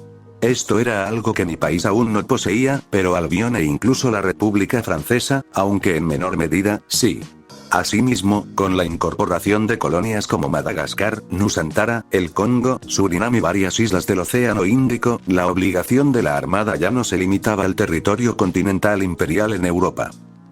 Esto era algo que mi país aún no poseía, pero Albión e incluso la República Francesa, aunque en menor medida, sí. Asimismo, con la incorporación de colonias como Madagascar, Nusantara, el Congo, Surinam y varias islas del Océano Índico, la obligación de la armada ya no se limitaba al territorio continental imperial en Europa.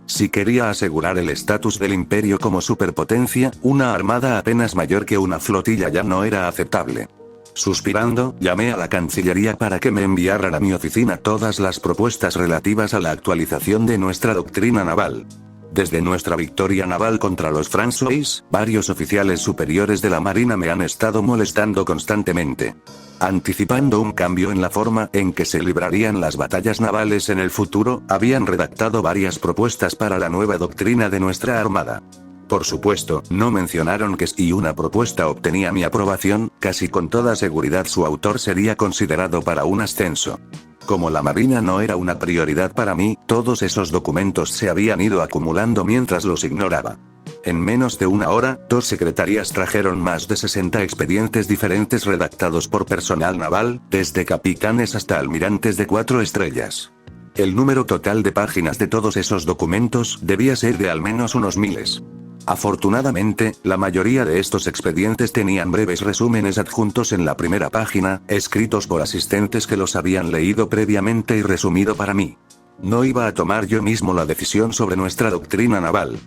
Si quería asegurar el estatus del imperio como superpotencia, una armada apenas mayor que una flotilla ya no era aceptable. Suspirando, llamé a la Cancillería para que me enviaran a mi oficina todas las propuestas relativas a la actualización de nuestra doctrina naval. Desde nuestra victoria naval contra los François, varios oficiales superiores de la Marina me han estado molestando constantemente. Anticipando un cambio en la forma en que se librarían las batallas navales en el futuro, habían redactado varias propuestas para la nueva doctrina de nuestra armada. Por supuesto, no mencionaron que si una propuesta obtenía mi aprobación, casi con toda seguridad su autor sería considerado para un ascenso. Como la Marina no era una prioridad para mí, todos esos documentos se habían ido acumulando mientras los ignoraba. En menos de una hora, 2 secretarías trajeron más de 60 expedientes diferentes redactados por personal naval, desde capitanes hasta almirantes de 4 estrellas. El número total de páginas de todos esos documentos debía ser de al menos unos miles. Afortunadamente, la mayoría de estos expedientes tenían breves resúmenes adjuntos en la primera página, escritos por asistentes que los habían leído previamente y resumido para mí. No iba a tomar yo mismo la decisión sobre nuestra doctrina naval.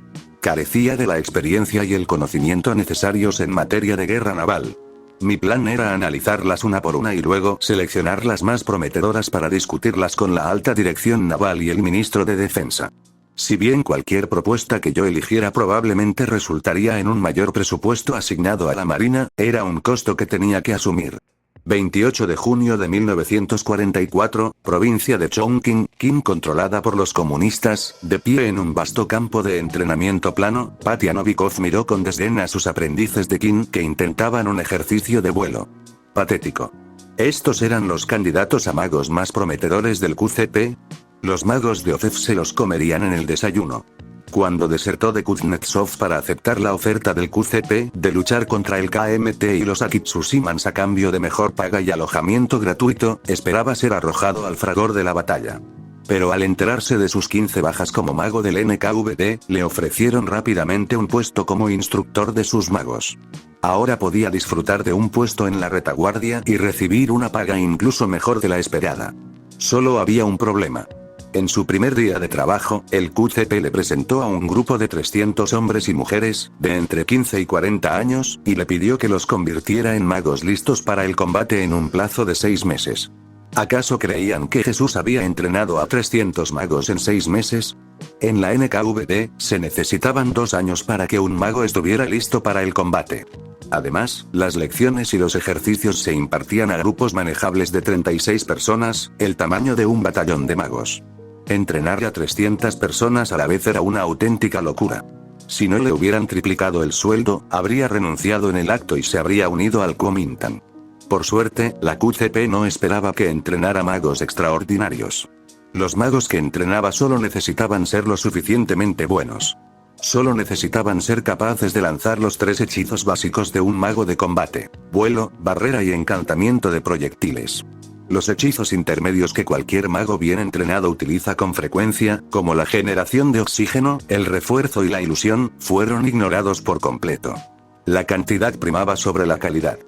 Carecía de la experiencia y el conocimiento necesarios en materia de guerra naval. Mi plan era analizarlas una por una y luego seleccionar las más prometedoras para discutirlas con la alta dirección naval y el ministro de Defensa. Si bien cualquier propuesta que yo eligiera probablemente resultaría en un mayor presupuesto asignado a la Marina, era un costo que tenía que asumir. 28 de junio de 1944, provincia de Chongqing, Qin controlada por los comunistas, de pie en un vasto campo de entrenamiento plano, Patia Novikov miró con desdén a sus aprendices de Qin que intentaban un ejercicio de vuelo. Patético. ¿Estos eran los candidatos a magos más prometedores del QCP? Los magos de Ofef se los comerían en el desayuno. Cuando desertó de Kuznetsov para aceptar la oferta del QCP de luchar contra el KMT y los Akitsushimans a cambio de mejor paga y alojamiento gratuito, esperaba ser arrojado al fragor de la batalla. Pero al enterarse de sus 15 bajas como mago del NKVD, le ofrecieron rápidamente un puesto como instructor de sus magos. Ahora podía disfrutar de un puesto en la retaguardia y recibir una paga incluso mejor de la esperada. Solo había un problema. En su primer día de trabajo, el QCP le presentó a un grupo de 300 hombres y mujeres, de entre 15 y 40 años, y le pidió que los convirtiera en magos listos para el combate en un plazo de 6 meses. ¿Acaso creían que Jesús había entrenado a 300 magos en 6 meses? En la NKVD, se necesitaban 2 años para que un mago estuviera listo para el combate. Además, las lecciones y los ejercicios se impartían a grupos manejables de 36 personas, el tamaño de un batallón de magos. Entrenar a 300 personas a la vez era una auténtica locura. Si no le hubieran triplicado el sueldo, habría renunciado en el acto y se habría unido al Kuomintang. Por suerte, la QCP no esperaba que entrenara magos extraordinarios. Los magos que entrenaba solo necesitaban ser lo suficientemente buenos. Solo necesitaban ser capaces de lanzar los 3 hechizos básicos de un mago de combate: vuelo, barrera y encantamiento de proyectiles. Los hechizos intermedios que cualquier mago bien entrenado utiliza con frecuencia, como la generación de oxígeno, el refuerzo y la ilusión, fueron ignorados por completo. La cantidad primaba sobre la calidad.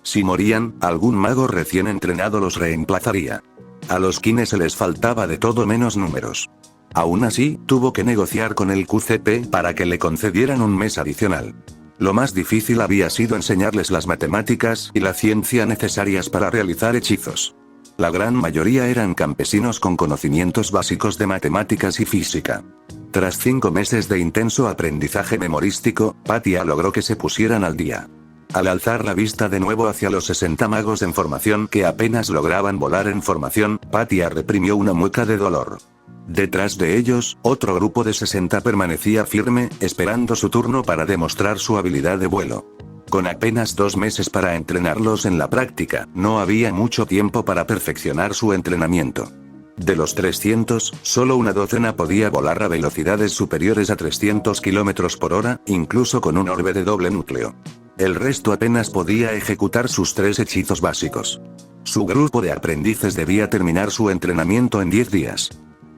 Si morían, algún mago recién entrenado los reemplazaría. A los quienes se les faltaba de todo menos números. Aún así, tuvo que negociar con el QCP para que le concedieran un mes adicional. Lo más difícil había sido enseñarles las matemáticas y la ciencia necesarias para realizar hechizos. La gran mayoría eran campesinos con conocimientos básicos de matemáticas y física. Tras 5 meses de intenso aprendizaje memorístico, Patia logró que se pusieran al día. Al alzar la vista de nuevo hacia los 60 magos en formación que apenas lograban volar en formación, Patia reprimió una mueca de dolor. Detrás de ellos, otro grupo de 60 permanecía firme, esperando su turno para demostrar su habilidad de vuelo. Con apenas 2 meses para entrenarlos en la práctica, no había mucho tiempo para perfeccionar su entrenamiento. De los 300, solo una docena podía volar a velocidades superiores a 300 km por hora, incluso con un orbe de doble núcleo. El resto apenas podía ejecutar sus 3 hechizos básicos. Su grupo de aprendices debía terminar su entrenamiento en 10 días.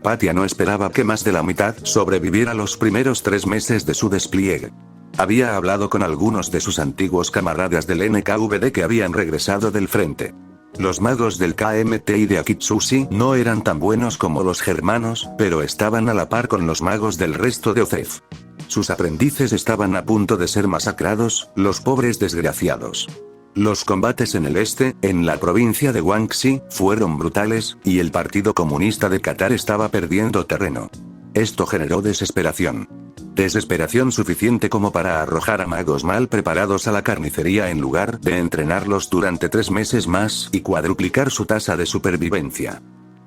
Patia no esperaba que más de la mitad sobreviviera los primeros 3 meses de su despliegue. Había hablado con algunos de sus antiguos camaradas del NKVD que habían regresado del frente. Los magos del KMT y de Akitsushi no eran tan buenos como los germanos, pero estaban a la par con los magos del resto de OCEF. Sus aprendices estaban a punto de ser masacrados, los pobres desgraciados. Los combates en el este, en la provincia de Guangxi, fueron brutales, y el Partido Comunista de Qatar estaba perdiendo terreno. Esto generó desesperación. Desesperación suficiente como para arrojar a magos mal preparados a la carnicería en lugar de entrenarlos durante 3 meses más y cuadruplicar su tasa de supervivencia.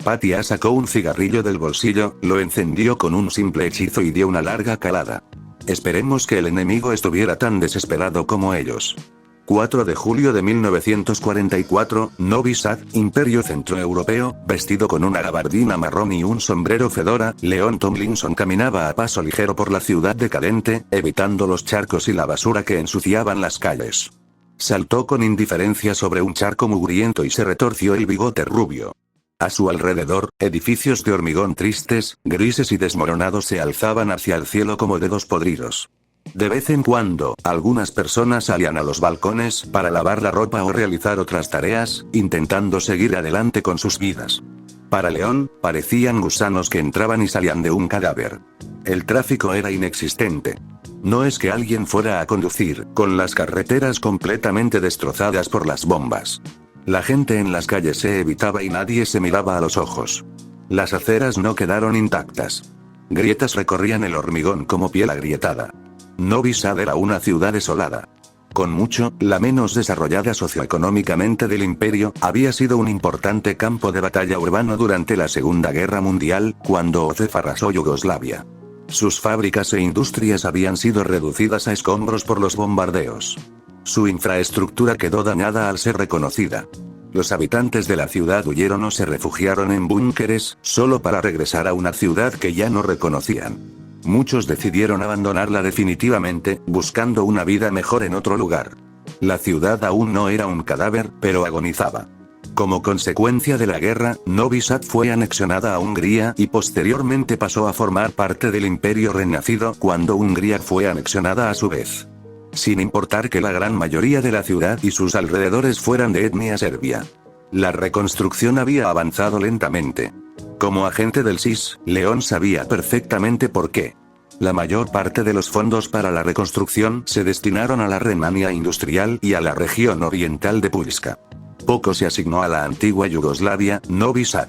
Patia sacó un cigarrillo del bolsillo, lo encendió con un simple hechizo y dio una larga calada. Esperemos que el enemigo estuviera tan desesperado como ellos. 4 de julio de 1944, Novi Sad, Imperio Centroeuropeo, vestido con una gabardina marrón y un sombrero fedora, Leon Tomlinson caminaba a paso ligero por la ciudad decadente, evitando los charcos y la basura que ensuciaban las calles. Saltó con indiferencia sobre un charco mugriento y se retorció el bigote rubio. A su alrededor, edificios de hormigón tristes, grises y desmoronados se alzaban hacia el cielo como dedos podridos. De vez en cuando, algunas personas salían a los balcones para lavar la ropa o realizar otras tareas, intentando seguir adelante con sus vidas. Para León, parecían gusanos que entraban y salían de un cadáver. El tráfico era inexistente. No es que alguien fuera a conducir, con las carreteras completamente destrozadas por las bombas. La gente en las calles se evitaba y nadie se miraba a los ojos. Las aceras no quedaron intactas. Grietas recorrían el hormigón como piel agrietada. Novi Sad era una ciudad desolada. Con mucho, la menos desarrollada socioeconómicamente del imperio, había sido un importante campo de batalla urbano durante la Segunda Guerra Mundial, cuando OCEF arrasó Yugoslavia. Sus fábricas e industrias habían sido reducidas a escombros por los bombardeos. Su infraestructura quedó dañada al ser reconocida. Los habitantes de la ciudad huyeron o se refugiaron en búnkeres, solo para regresar a una ciudad que ya no reconocían. Muchos decidieron abandonarla definitivamente, buscando una vida mejor en otro lugar. La ciudad aún no era un cadáver, pero agonizaba. Como consecuencia de la guerra, Novi Sad fue anexionada a Hungría y posteriormente pasó a formar parte del Imperio Renacido cuando Hungría fue anexionada a su vez. Sin importar que la gran mayoría de la ciudad y sus alrededores fueran de etnia serbia. La reconstrucción había avanzado lentamente. Como agente del SIS, León sabía perfectamente por qué. La mayor parte de los fondos para la reconstrucción se destinaron a la Renania Industrial y a la región oriental de Pulska. Poco se asignó a la antigua Yugoslavia, Novi Sad.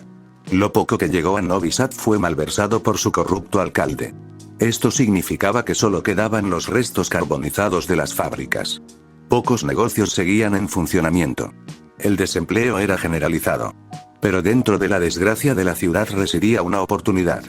Lo poco que llegó a Novi Sad fue malversado por su corrupto alcalde. Esto significaba que solo quedaban los restos carbonizados de las fábricas. Pocos negocios seguían en funcionamiento. El desempleo era generalizado. Pero dentro de la desgracia de la ciudad residía una oportunidad.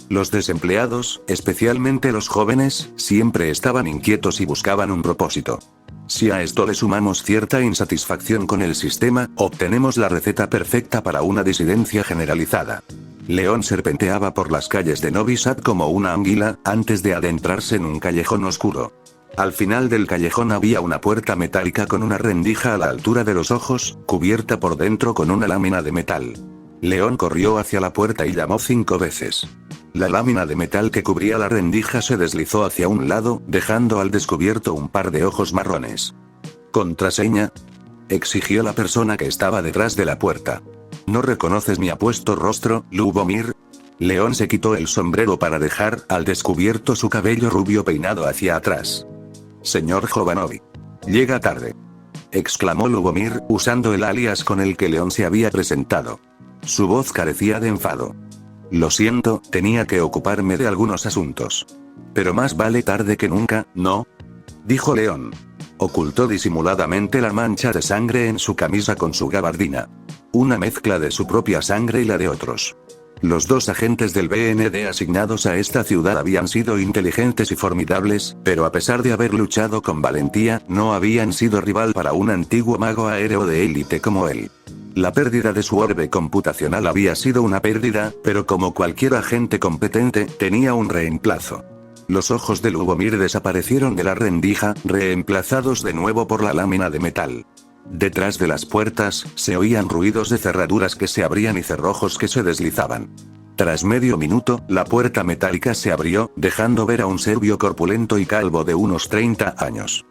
Los desempleados, especialmente los jóvenes, siempre estaban inquietos y buscaban un propósito. Si a esto le sumamos cierta insatisfacción con el sistema, obtenemos la receta perfecta para una disidencia generalizada. León serpenteaba por las calles de Novi Sad como una anguila, antes de adentrarse en un callejón oscuro. Al final del callejón había una puerta metálica con una rendija a la altura de los ojos, cubierta por dentro con una lámina de metal. León corrió hacia la puerta y llamó 5 veces. La lámina de metal que cubría la rendija se deslizó hacia un lado, dejando al descubierto un par de ojos marrones. ¿Contraseña?, exigió la persona que estaba detrás de la puerta. ¿No reconoces mi apuesto rostro, Lubomir? León se quitó el sombrero para dejar al descubierto su cabello rubio peinado hacia atrás. Señor Jovanovic. Llega tarde, exclamó Lubomir, usando el alias con el que León se había presentado. Su voz carecía de enfado. Lo siento, tenía que ocuparme de algunos asuntos. Pero más vale tarde que nunca, ¿no?, dijo León. Ocultó disimuladamente la mancha de sangre en su camisa con su gabardina. Una mezcla de su propia sangre y la de otros. Los 2 agentes del BND asignados a esta ciudad habían sido inteligentes y formidables, pero a pesar de haber luchado con valentía, no habían sido rival para un antiguo mago aéreo de élite como él. La pérdida de su orbe computacional había sido una pérdida, pero como cualquier agente competente, tenía un reemplazo. Los ojos de Lubomir desaparecieron de la rendija, reemplazados de nuevo por la lámina de metal. Detrás de las puertas, se oían ruidos de cerraduras que se abrían y cerrojos que se deslizaban. Tras medio minuto, la puerta metálica se abrió, dejando ver a un serbio corpulento y calvo de unos 30 años.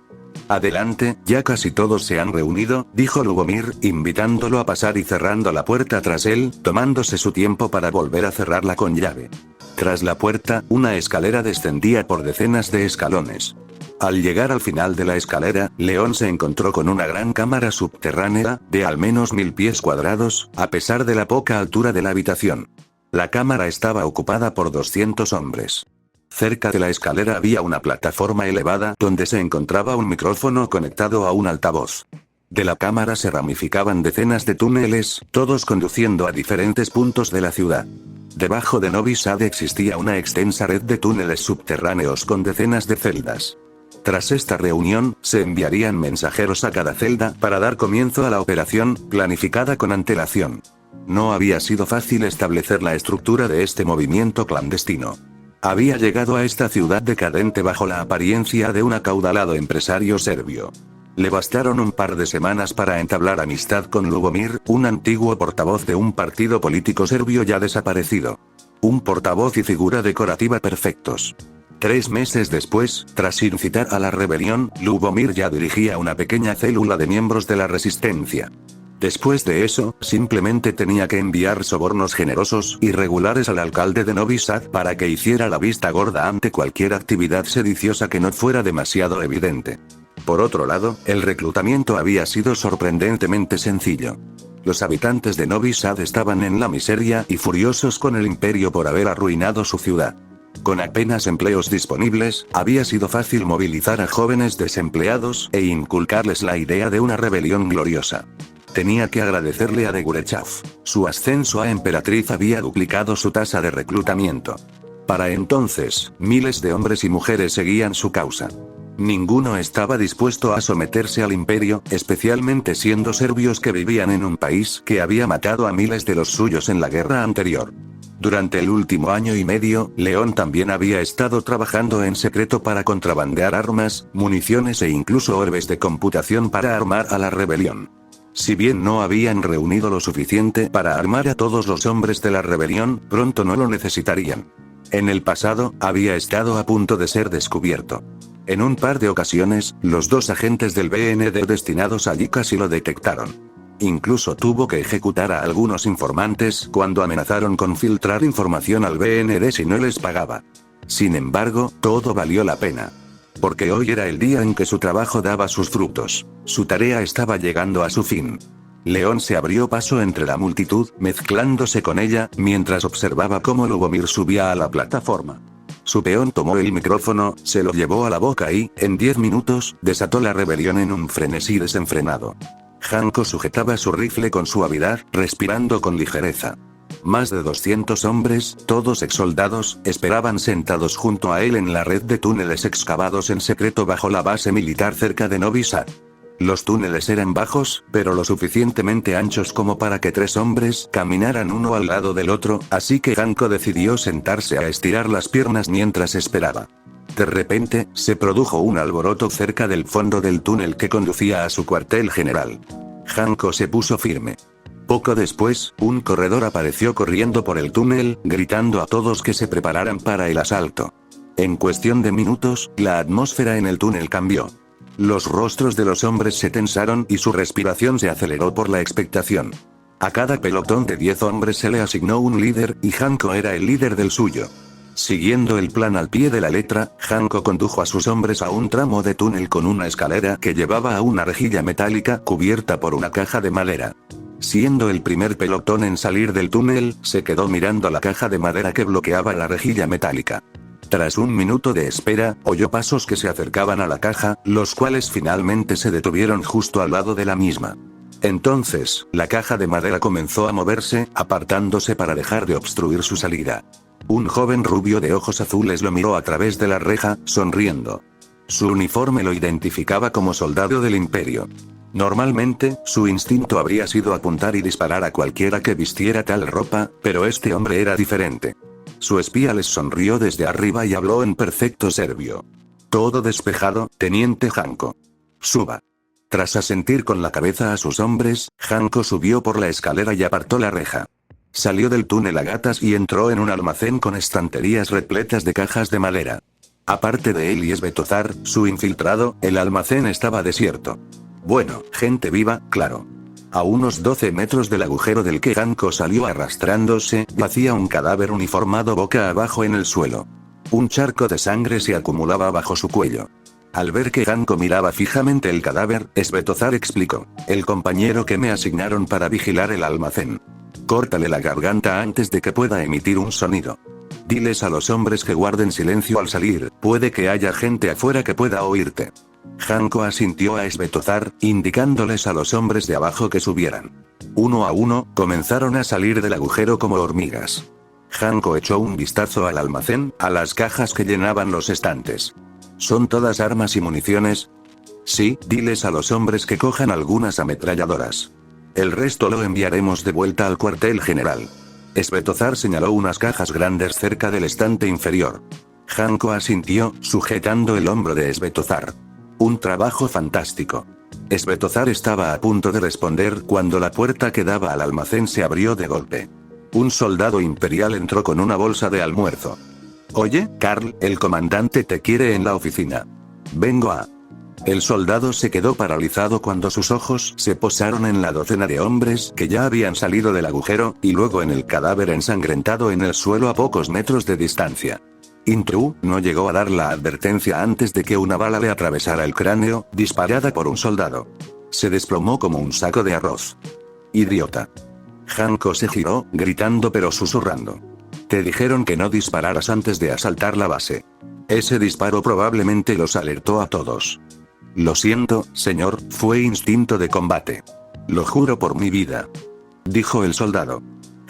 Adelante, ya casi todos se han reunido, dijo Lubomir, invitándolo a pasar y cerrando la puerta tras él, tomándose su tiempo para volver a cerrarla con llave. Tras la puerta, una escalera descendía por decenas de escalones. Al llegar al final de la escalera, León se encontró con una gran cámara subterránea, de al menos 1000 pies cuadrados, a pesar de la poca altura de la habitación. La cámara estaba ocupada por 200 hombres. Cerca de la escalera había una plataforma elevada donde se encontraba un micrófono conectado a un altavoz. De la cámara se ramificaban decenas de túneles, todos conduciendo a diferentes puntos de la ciudad. Debajo de Novi Sad existía una extensa red de túneles subterráneos con decenas de celdas. Tras esta reunión, se enviarían mensajeros a cada celda para dar comienzo a la operación, planificada con antelación. No había sido fácil establecer la estructura de este movimiento clandestino. Había llegado a esta ciudad decadente bajo la apariencia de un acaudalado empresario serbio. Le bastaron un par de semanas para entablar amistad con Lubomir, un antiguo portavoz de un partido político serbio ya desaparecido. Un portavoz y figura decorativa perfectos. 3 meses después, tras incitar a la rebelión, Lubomir ya dirigía una pequeña célula de miembros de la resistencia. Después de eso, simplemente tenía que enviar sobornos generosos y regulares al alcalde de Novi Sad para que hiciera la vista gorda ante cualquier actividad sediciosa que no fuera demasiado evidente. Por otro lado, el reclutamiento había sido sorprendentemente sencillo. Los habitantes de Novi Sad estaban en la miseria y furiosos con el imperio por haber arruinado su ciudad. Con apenas empleos disponibles, había sido fácil movilizar a jóvenes desempleados e inculcarles la idea de una rebelión gloriosa. Tenía que agradecerle a Degurechav. Su ascenso a emperatriz había duplicado su tasa de reclutamiento. Para entonces, miles de hombres y mujeres seguían su causa. Ninguno estaba dispuesto a someterse al imperio, especialmente siendo serbios que vivían en un país que había matado a miles de los suyos en la guerra anterior. Durante el último año y medio, León también había estado trabajando en secreto para contrabandear armas, municiones e incluso orbes de computación para armar a la rebelión. Si bien no habían reunido lo suficiente para armar a todos los hombres de la rebelión, pronto no lo necesitarían. En el pasado, había estado a punto de ser descubierto. En un par de ocasiones, los 2 agentes del BND destinados allí casi lo detectaron. Incluso tuvo que ejecutar a algunos informantes cuando amenazaron con filtrar información al BND si no les pagaba. Sin embargo, todo valió la pena. Porque hoy era el día en que su trabajo daba sus frutos. Su tarea estaba llegando a su fin. León se abrió paso entre la multitud, mezclándose con ella, mientras observaba cómo Lubomir subía a la plataforma. Su peón tomó el micrófono, se lo llevó a la boca y, en 10 minutos, desató la rebelión en un frenesí desenfrenado. Hanko sujetaba su rifle con suavidad, respirando con ligereza. Más de 200 hombres, todos exsoldados, esperaban sentados junto a él en la red de túneles excavados en secreto bajo la base militar cerca de Novi Sad. Los túneles eran bajos, pero lo suficientemente anchos como para que 3 hombres caminaran uno al lado del otro, así que Hanko decidió sentarse a estirar las piernas mientras esperaba. De repente, se produjo un alboroto cerca del fondo del túnel que conducía a su cuartel general. Hanko se puso firme. Poco después, un corredor apareció corriendo por el túnel, gritando a todos que se prepararan para el asalto. En cuestión de minutos, la atmósfera en el túnel cambió. Los rostros de los hombres se tensaron y su respiración se aceleró por la expectación. A cada pelotón de 10 hombres se le asignó un líder, y Hanko era el líder del suyo. Siguiendo el plan al pie de la letra, Hanko condujo a sus hombres a un tramo de túnel con una escalera que llevaba a una rejilla metálica cubierta por una caja de madera. Siendo el primer pelotón en salir del túnel, se quedó mirando la caja de madera que bloqueaba la rejilla metálica. Tras un minuto de espera, oyó pasos que se acercaban a la caja, los cuales finalmente se detuvieron justo al lado de la misma. Entonces, la caja de madera comenzó a moverse, apartándose para dejar de obstruir su salida. Un joven rubio de ojos azules lo miró a través de la reja, sonriendo. Su uniforme lo identificaba como soldado del Imperio. Normalmente, su instinto habría sido apuntar y disparar a cualquiera que vistiera tal ropa, pero este hombre era diferente. Su espía les sonrió desde arriba y habló en perfecto serbio. Todo despejado, teniente Hanko. Suba. Tras asentir con la cabeza a sus hombres, Hanko subió por la escalera y apartó la reja. Salió del túnel a gatas y entró en un almacén con estanterías repletas de cajas de madera. Aparte de él y Svetozar, su infiltrado, el almacén estaba desierto. Bueno, gente viva, claro. A unos 12 metros del agujero del que Hanko salió arrastrándose, yacía un cadáver uniformado boca abajo en el suelo. Un charco de sangre se acumulaba bajo su cuello. Al ver que Hanko miraba fijamente el cadáver, Svetozar explicó: el compañero que me asignaron para vigilar el almacén. Córtale la garganta antes de que pueda emitir un sonido. Diles a los hombres que guarden silencio al salir, puede que haya gente afuera que pueda oírte. Hanko asintió a Svetozar, indicándoles a los hombres de abajo que subieran. Uno a uno, comenzaron a salir del agujero como hormigas. Hanko echó un vistazo al almacén, a las cajas que llenaban los estantes. ¿Son todas armas y municiones? Sí, diles a los hombres que cojan algunas ametralladoras. El resto lo enviaremos de vuelta al cuartel general. Svetozar señaló unas cajas grandes cerca del estante inferior. Hanko asintió, sujetando el hombro de Svetozar. Un trabajo fantástico. Svetozar estaba a punto de responder cuando la puerta que daba al almacén se abrió de golpe. Un soldado imperial entró con una bolsa de almuerzo. Oye, Karl, el comandante te quiere en la oficina. Vengo a... El soldado se quedó paralizado cuando sus ojos se posaron en la docena de hombres que ya habían salido del agujero, y luego en el cadáver ensangrentado en el suelo a pocos metros de distancia. Intru no llegó a dar la advertencia antes de que una bala le atravesara el cráneo, disparada por un soldado. Se desplomó como un saco de arroz. Idiota. Hanko se giró, gritando pero susurrando. Te dijeron que no dispararas antes de asaltar la base. Ese disparo probablemente los alertó a todos. Lo siento, señor, fue instinto de combate. Lo juro por mi vida. Dijo el soldado.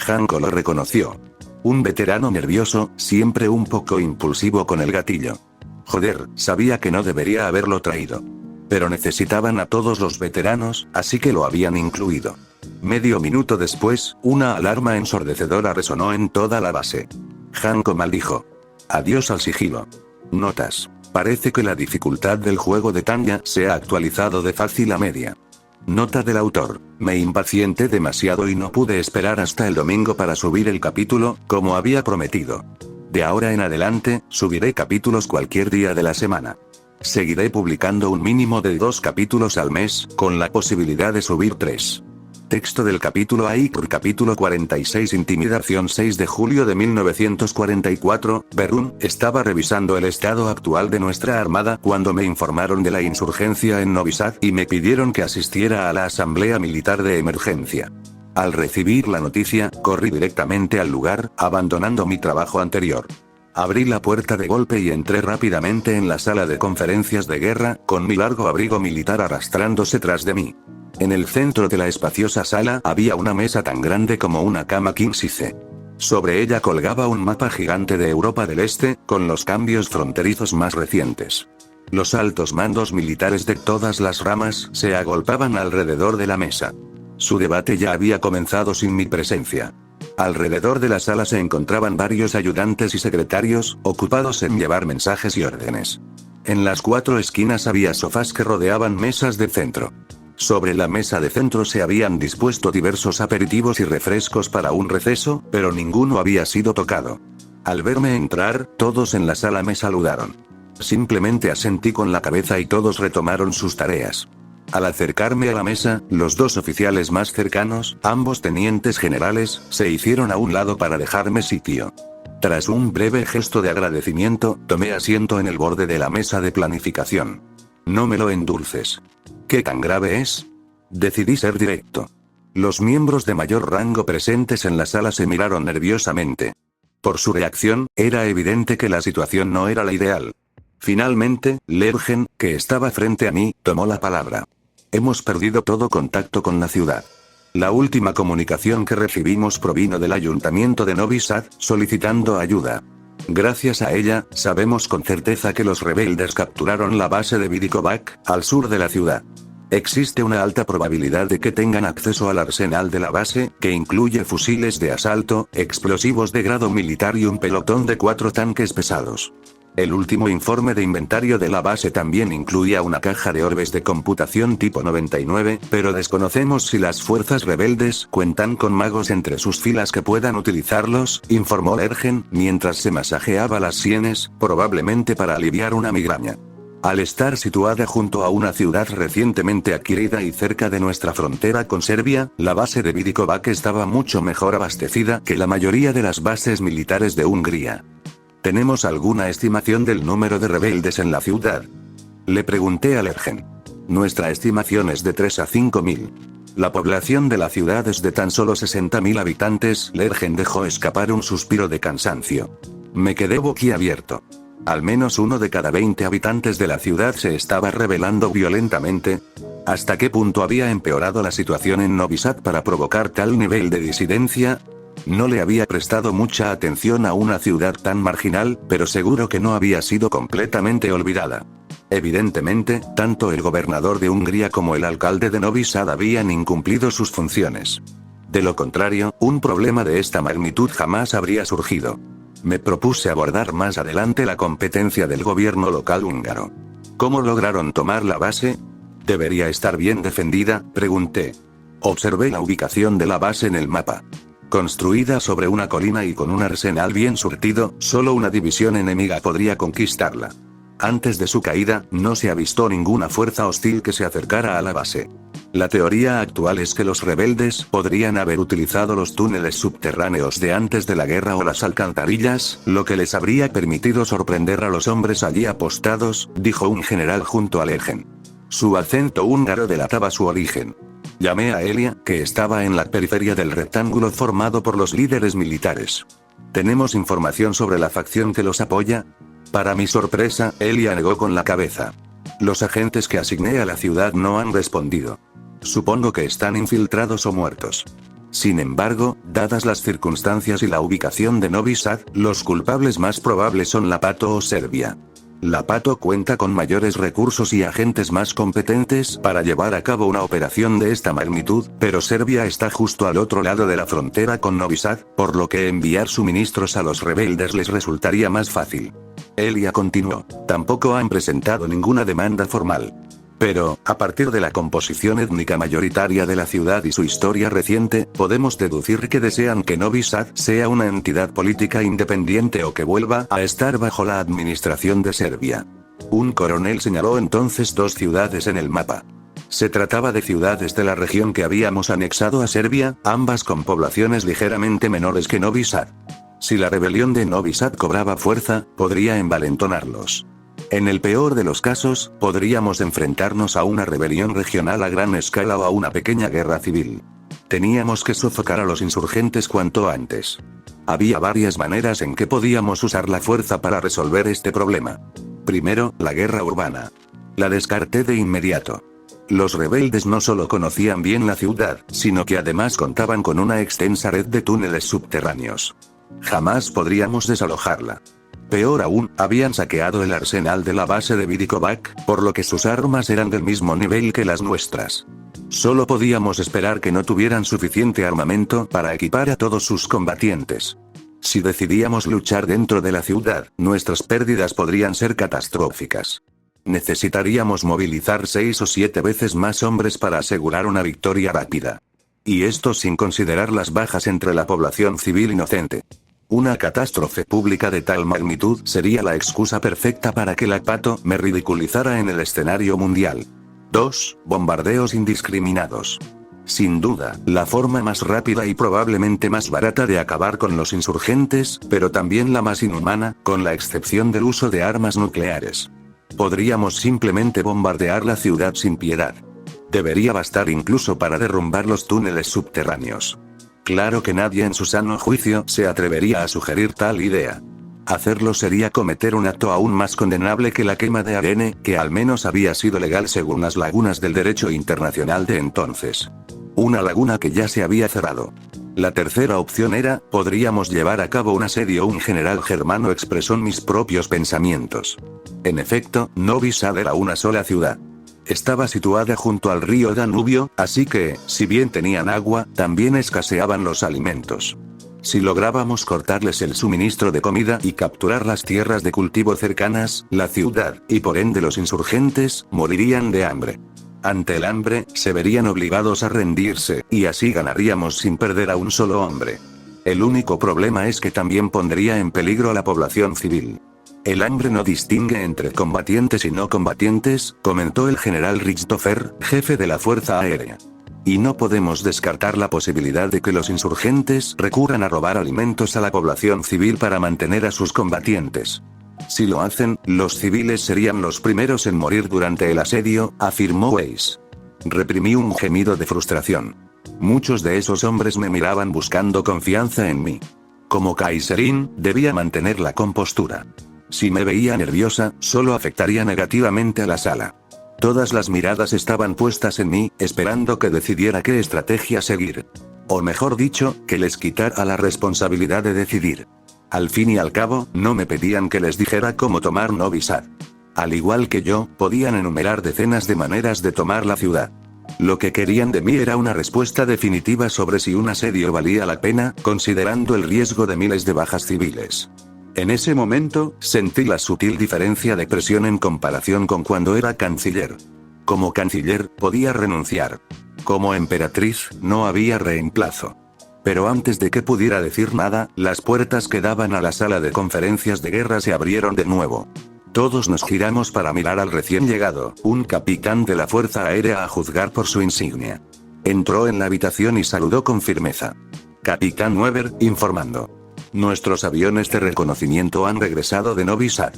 Hanko lo reconoció. Un veterano nervioso, siempre un poco impulsivo con el gatillo. Joder, sabía que no debería haberlo traído. Pero necesitaban a todos los veteranos, así que lo habían incluido. Medio minuto después, una alarma ensordecedora resonó en toda la base. Hanko maldijo. Adiós al sigilo. Notas. Parece que la dificultad del juego de Tanya se ha actualizado de fácil a media. Nota del autor. Me impacienté demasiado y no pude esperar hasta el domingo para subir el capítulo, como había prometido. De ahora en adelante, subiré capítulos cualquier día de la semana. Seguiré publicando un mínimo de 2 capítulos al mes, con la posibilidad de subir 3. Texto del capítulo AICR capítulo 46 Intimidación 6 de julio de 1944, Berún, estaba revisando el estado actual de nuestra armada cuando me informaron de la insurgencia en Novi Sad y me pidieron que asistiera a la asamblea militar de emergencia. Al recibir la noticia, corrí directamente al lugar, abandonando mi trabajo anterior. Abrí la puerta de golpe y entré rápidamente en la sala de conferencias de guerra, con mi largo abrigo militar arrastrándose tras de mí. En el centro de la espaciosa sala había una mesa tan grande como una cama king size. Sobre ella colgaba un mapa gigante de Europa del Este, con los cambios fronterizos más recientes. Los altos mandos militares de todas las ramas se agolpaban alrededor de la mesa. Su debate ya había comenzado sin mi presencia. Alrededor de la sala se encontraban varios ayudantes y secretarios, ocupados en llevar mensajes y órdenes. En las 4 esquinas había sofás que rodeaban mesas de centro. Sobre la mesa de centro se habían dispuesto diversos aperitivos y refrescos para un receso, pero ninguno había sido tocado. Al verme entrar, todos en la sala me saludaron. Simplemente asentí con la cabeza y todos retomaron sus tareas. Al acercarme a la mesa, los 2 oficiales más cercanos, ambos tenientes generales, se hicieron a un lado para dejarme sitio. Tras un breve gesto de agradecimiento, tomé asiento en el borde de la mesa de planificación. No me lo endulces. ¿Qué tan grave es? Decidí ser directo. Los miembros de mayor rango presentes en la sala se miraron nerviosamente. Por su reacción, era evidente que la situación no era la ideal. Finalmente, Lergen, que estaba frente a mí, tomó la palabra. Hemos perdido todo contacto con la ciudad. La última comunicación que recibimos provino del ayuntamiento de Novi Sad, solicitando ayuda. Gracias a ella, sabemos con certeza que los rebeldes capturaron la base de Vidikovac, al sur de la ciudad. Existe una alta probabilidad de que tengan acceso al arsenal de la base, que incluye fusiles de asalto, explosivos de grado militar y un pelotón de 4 tanques pesados. El último informe de inventario de la base también incluía una caja de orbes de computación tipo 99, pero desconocemos si las fuerzas rebeldes cuentan con magos entre sus filas que puedan utilizarlos, informó Lergen, mientras se masajeaba las sienes, probablemente para aliviar una migraña. Al estar situada junto a una ciudad recientemente adquirida y cerca de nuestra frontera con Serbia, la base de Vidikovac estaba mucho mejor abastecida que la mayoría de las bases militares de Hungría. ¿Tenemos alguna estimación del número de rebeldes en la ciudad? Le pregunté a Lergen. Nuestra estimación es de 3 a 5.000. La población de la ciudad es de tan solo 60.000 habitantes. Lergen dejó escapar un suspiro de cansancio. Me quedé boquiabierto. Al menos uno de cada 20 habitantes de la ciudad se estaba rebelando violentamente. ¿Hasta qué punto había empeorado la situación en Novi Sad para provocar tal nivel de disidencia? No le había prestado mucha atención a una ciudad tan marginal, pero seguro que no había sido completamente olvidada. Evidentemente, tanto el gobernador de Hungría como el alcalde de Novi Sad habían incumplido sus funciones. De lo contrario, un problema de esta magnitud jamás habría surgido. Me propuse abordar más adelante la competencia del gobierno local húngaro. ¿Cómo lograron tomar la base? ¿Debería estar bien defendida?, pregunté. Observé la ubicación de la base en el mapa. Construida sobre una colina y con un arsenal bien surtido, solo una división enemiga podría conquistarla. Antes de su caída, no se avistó ninguna fuerza hostil que se acercara a la base. La teoría actual es que los rebeldes podrían haber utilizado los túneles subterráneos de antes de la guerra o las alcantarillas, lo que les habría permitido sorprender a los hombres allí apostados, dijo un general junto a Lergen. Su acento húngaro delataba su origen. Llamé a Elia, que estaba en la periferia del rectángulo formado por los líderes militares. ¿Tenemos información sobre la facción que los apoya? Para mi sorpresa, Elia negó con la cabeza. Los agentes que asigné a la ciudad no han respondido. Supongo que están infiltrados o muertos. Sin embargo, dadas las circunstancias y la ubicación de Novi Sad, los culpables más probables son Lapato o Serbia. Lapato cuenta con mayores recursos y agentes más competentes para llevar a cabo una operación de esta magnitud, pero Serbia está justo al otro lado de la frontera con Novi Sad, por lo que enviar suministros a los rebeldes les resultaría más fácil. Elia continuó. Tampoco han presentado ninguna demanda formal. Pero, a partir de la composición étnica mayoritaria de la ciudad y su historia reciente, podemos deducir que desean que Novi Sad sea una entidad política independiente o que vuelva a estar bajo la administración de Serbia. Un coronel señaló entonces 2 ciudades en el mapa. Se trataba de ciudades de la región que habíamos anexado a Serbia, ambas con poblaciones ligeramente menores que Novi Sad. Si la rebelión de Novi Sad cobraba fuerza, podría envalentonarlos. En el peor de los casos, podríamos enfrentarnos a una rebelión regional a gran escala o a una pequeña guerra civil. Teníamos que sofocar a los insurgentes cuanto antes. Había varias maneras en que podíamos usar la fuerza para resolver este problema. Primero, la guerra urbana. La descarté de inmediato. Los rebeldes no solo conocían bien la ciudad, sino que además contaban con una extensa red de túneles subterráneos. Jamás podríamos desalojarla. Peor aún, habían saqueado el arsenal de la base de Vidikovac, por lo que sus armas eran del mismo nivel que las nuestras. Solo podíamos esperar que no tuvieran suficiente armamento para equipar a todos sus combatientes. Si decidíamos luchar dentro de la ciudad, nuestras pérdidas podrían ser catastróficas. Necesitaríamos movilizar 6 o 7 veces más hombres para asegurar una victoria rápida. Y esto sin considerar las bajas entre la población civil inocente. Una catástrofe pública de tal magnitud sería la excusa perfecta para que la Pato me ridiculizara en el escenario mundial. 2. Bombardeos indiscriminados. Sin duda, la forma más rápida y probablemente más barata de acabar con los insurgentes, pero también la más inhumana, con la excepción del uso de armas nucleares. Podríamos simplemente bombardear la ciudad sin piedad. Debería bastar incluso para derrumbar los túneles subterráneos. Claro que nadie en su sano juicio se atrevería a sugerir tal idea. Hacerlo sería cometer un acto aún más condenable que la quema de ADN, que al menos había sido legal según las lagunas del derecho internacional de entonces. Una laguna que ya se había cerrado. La tercera opción era, podríamos llevar a cabo un asedio. Un general germano expresó mis propios pensamientos. En efecto, Novi Sad era una sola ciudad. Estaba situada junto al río Danubio, así que, si bien tenían agua, también escaseaban los alimentos. Si lográbamos cortarles el suministro de comida y capturar las tierras de cultivo cercanas, la ciudad, y por ende los insurgentes, morirían de hambre. Ante el hambre, se verían obligados a rendirse, y así ganaríamos sin perder a un solo hombre. El único problema es que también pondría en peligro a la población civil. El hambre no distingue entre combatientes y no combatientes, comentó el general Richthofer, jefe de la Fuerza Aérea. Y no podemos descartar la posibilidad de que los insurgentes recurran a robar alimentos a la población civil para mantener a sus combatientes. Si lo hacen, los civiles serían los primeros en morir durante el asedio, afirmó Weiss. Reprimí un gemido de frustración. Muchos de esos hombres me miraban buscando confianza en mí. Como Kaiserin, debía mantener la compostura. Si me veía nerviosa, solo afectaría negativamente a la sala. Todas las miradas estaban puestas en mí, esperando que decidiera qué estrategia seguir. O mejor dicho, que les quitara la responsabilidad de decidir. Al fin y al cabo, no me pedían que les dijera cómo tomar Novi Sad. Al igual que yo, podían enumerar decenas de maneras de tomar la ciudad. Lo que querían de mí era una respuesta definitiva sobre si un asedio valía la pena, considerando el riesgo de miles de bajas civiles. En ese momento, sentí la sutil diferencia de presión en comparación con cuando era canciller. Como canciller, podía renunciar. Como emperatriz, no había reemplazo. Pero antes de que pudiera decir nada, las puertas que daban a la sala de conferencias de guerra se abrieron de nuevo. Todos nos giramos para mirar al recién llegado, un capitán de la Fuerza Aérea a juzgar por su insignia. Entró en la habitación y saludó con firmeza. Capitán Weber, informando. Nuestros aviones de reconocimiento han regresado de Novi Sad.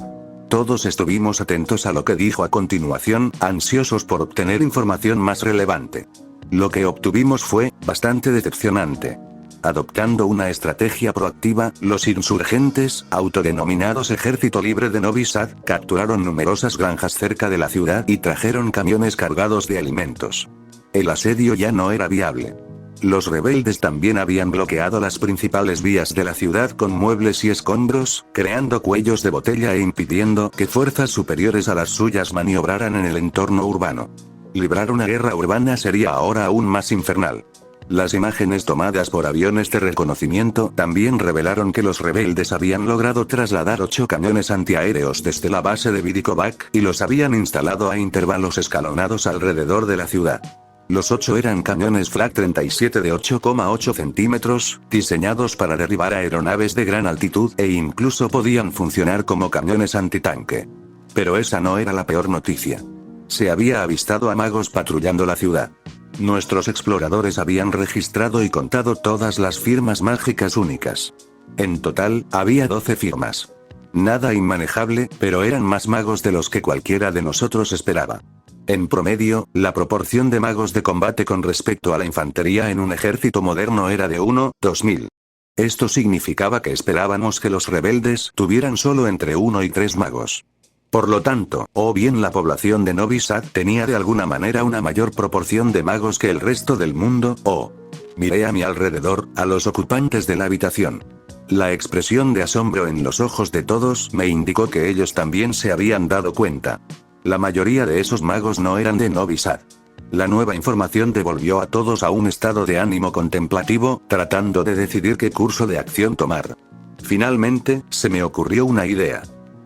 Todos estuvimos atentos a lo que dijo a continuación, ansiosos por obtener información más relevante. Lo que obtuvimos fue bastante decepcionante. Adoptando una estrategia proactiva, los insurgentes, autodenominados Ejército Libre de Novi Sad, capturaron numerosas granjas cerca de la ciudad y trajeron camiones cargados de alimentos. El asedio ya no era viable. Los rebeldes también habían bloqueado las principales vías de la ciudad con muebles y escombros, creando cuellos de botella e impidiendo que fuerzas superiores a las suyas maniobraran en el entorno urbano. Librar una guerra urbana sería ahora aún más infernal. Las imágenes tomadas por aviones de reconocimiento también revelaron que los rebeldes habían logrado trasladar 8 camiones antiaéreos desde la base de Vidikovac, y los habían instalado a intervalos escalonados alrededor de la ciudad. Los 8 eran camiones Flak 37 de 8,8 centímetros, diseñados para derribar aeronaves de gran altitud e incluso podían funcionar como camiones antitanque. Pero esa no era la peor noticia. Se había avistado a magos patrullando la ciudad. Nuestros exploradores habían registrado y contado todas las firmas mágicas únicas. En total, había 12 firmas. Nada inmanejable, pero eran más magos de los que cualquiera de nosotros esperaba. En promedio, la proporción de magos de combate con respecto a la infantería en un ejército moderno era de 1:2000. Esto significaba que esperábamos que los rebeldes tuvieran solo entre 1 y 3 magos. Por lo tanto, o bien la población de Novi Sad tenía de alguna manera una mayor proporción de magos que el resto del mundo, o... Miré a mi alrededor, a los ocupantes de la habitación. La expresión de asombro en los ojos de todos me indicó que ellos también se habían dado cuenta. La mayoría de esos magos no eran de Novi Sad. La nueva información devolvió a todos a un estado de ánimo contemplativo, tratando de decidir qué curso de acción tomar. Finalmente, se me ocurrió una idea.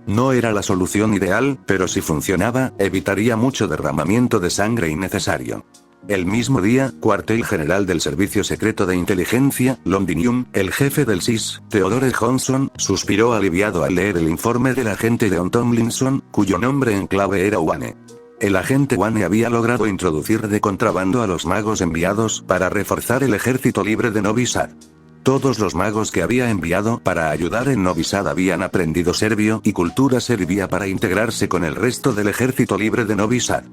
No era la solución ideal, pero si funcionaba, evitaría mucho derramamiento de sangre innecesario. El mismo día, cuartel general del Servicio Secreto de Inteligencia, Londinium, el jefe del SIS, Theodore Johnson, suspiró aliviado al leer el informe del agente Deon Tomlinson, cuyo nombre en clave era Wane. El agente Wane había logrado introducir de contrabando a los magos enviados para reforzar el ejército libre de Novi Sad. Todos los magos que había enviado para ayudar en Novi Sad habían aprendido serbio y cultura serbia para integrarse con el resto del ejército libre de Novi Sad.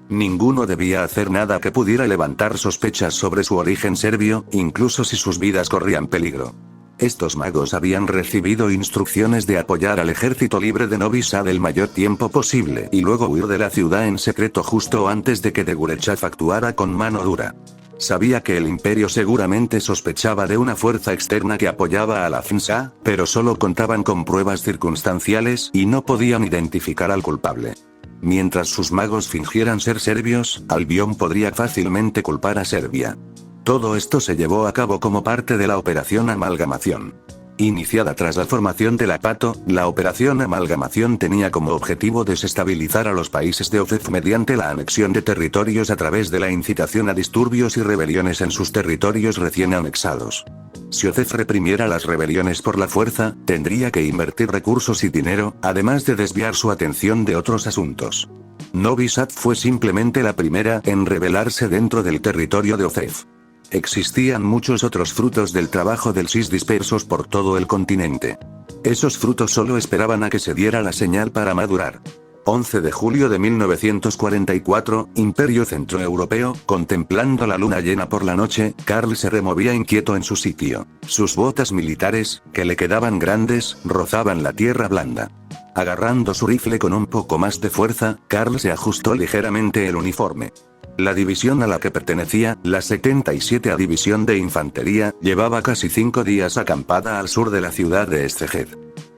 Ninguno debía hacer nada que pudiera levantar sospechas sobre su origen serbio, incluso si sus vidas corrían peligro. Estos magos habían recibido instrucciones de apoyar al ejército libre de Novi Sad el mayor tiempo posible y luego huir de la ciudad en secreto justo antes de que Degurechav actuara con mano dura. Sabía que el imperio seguramente sospechaba de una fuerza externa que apoyaba a la FNSA, pero solo contaban con pruebas circunstanciales y no podían identificar al culpable. Mientras sus magos fingieran ser serbios, Albion podría fácilmente culpar a Serbia. Todo esto se llevó a cabo como parte de la Operación Amalgamación. Iniciada tras la formación de la PATO, la Operación Amalgamación tenía como objetivo desestabilizar a los países de OCEF mediante la anexión de territorios a través de la incitación a disturbios y rebeliones en sus territorios recién anexados. Si OCEF reprimiera las rebeliones por la fuerza, tendría que invertir recursos y dinero, además de desviar su atención de otros asuntos. Novi Sad fue simplemente la primera en rebelarse dentro del territorio de OCEF. Existían muchos otros frutos del trabajo del SIS dispersos por todo el continente. Esos frutos solo esperaban a que se diera la señal para madurar. 11 de julio de 1944, Imperio Centroeuropeo, contemplando la luna llena por la noche, Karl se removía inquieto en su sitio. Sus botas militares, que le quedaban grandes, rozaban la tierra blanda. Agarrando su rifle con un poco más de fuerza, Karl se ajustó ligeramente el uniforme. La división a la que pertenecía, la 77ª División de Infantería, llevaba casi 5 días acampada al sur de la ciudad de Szeged.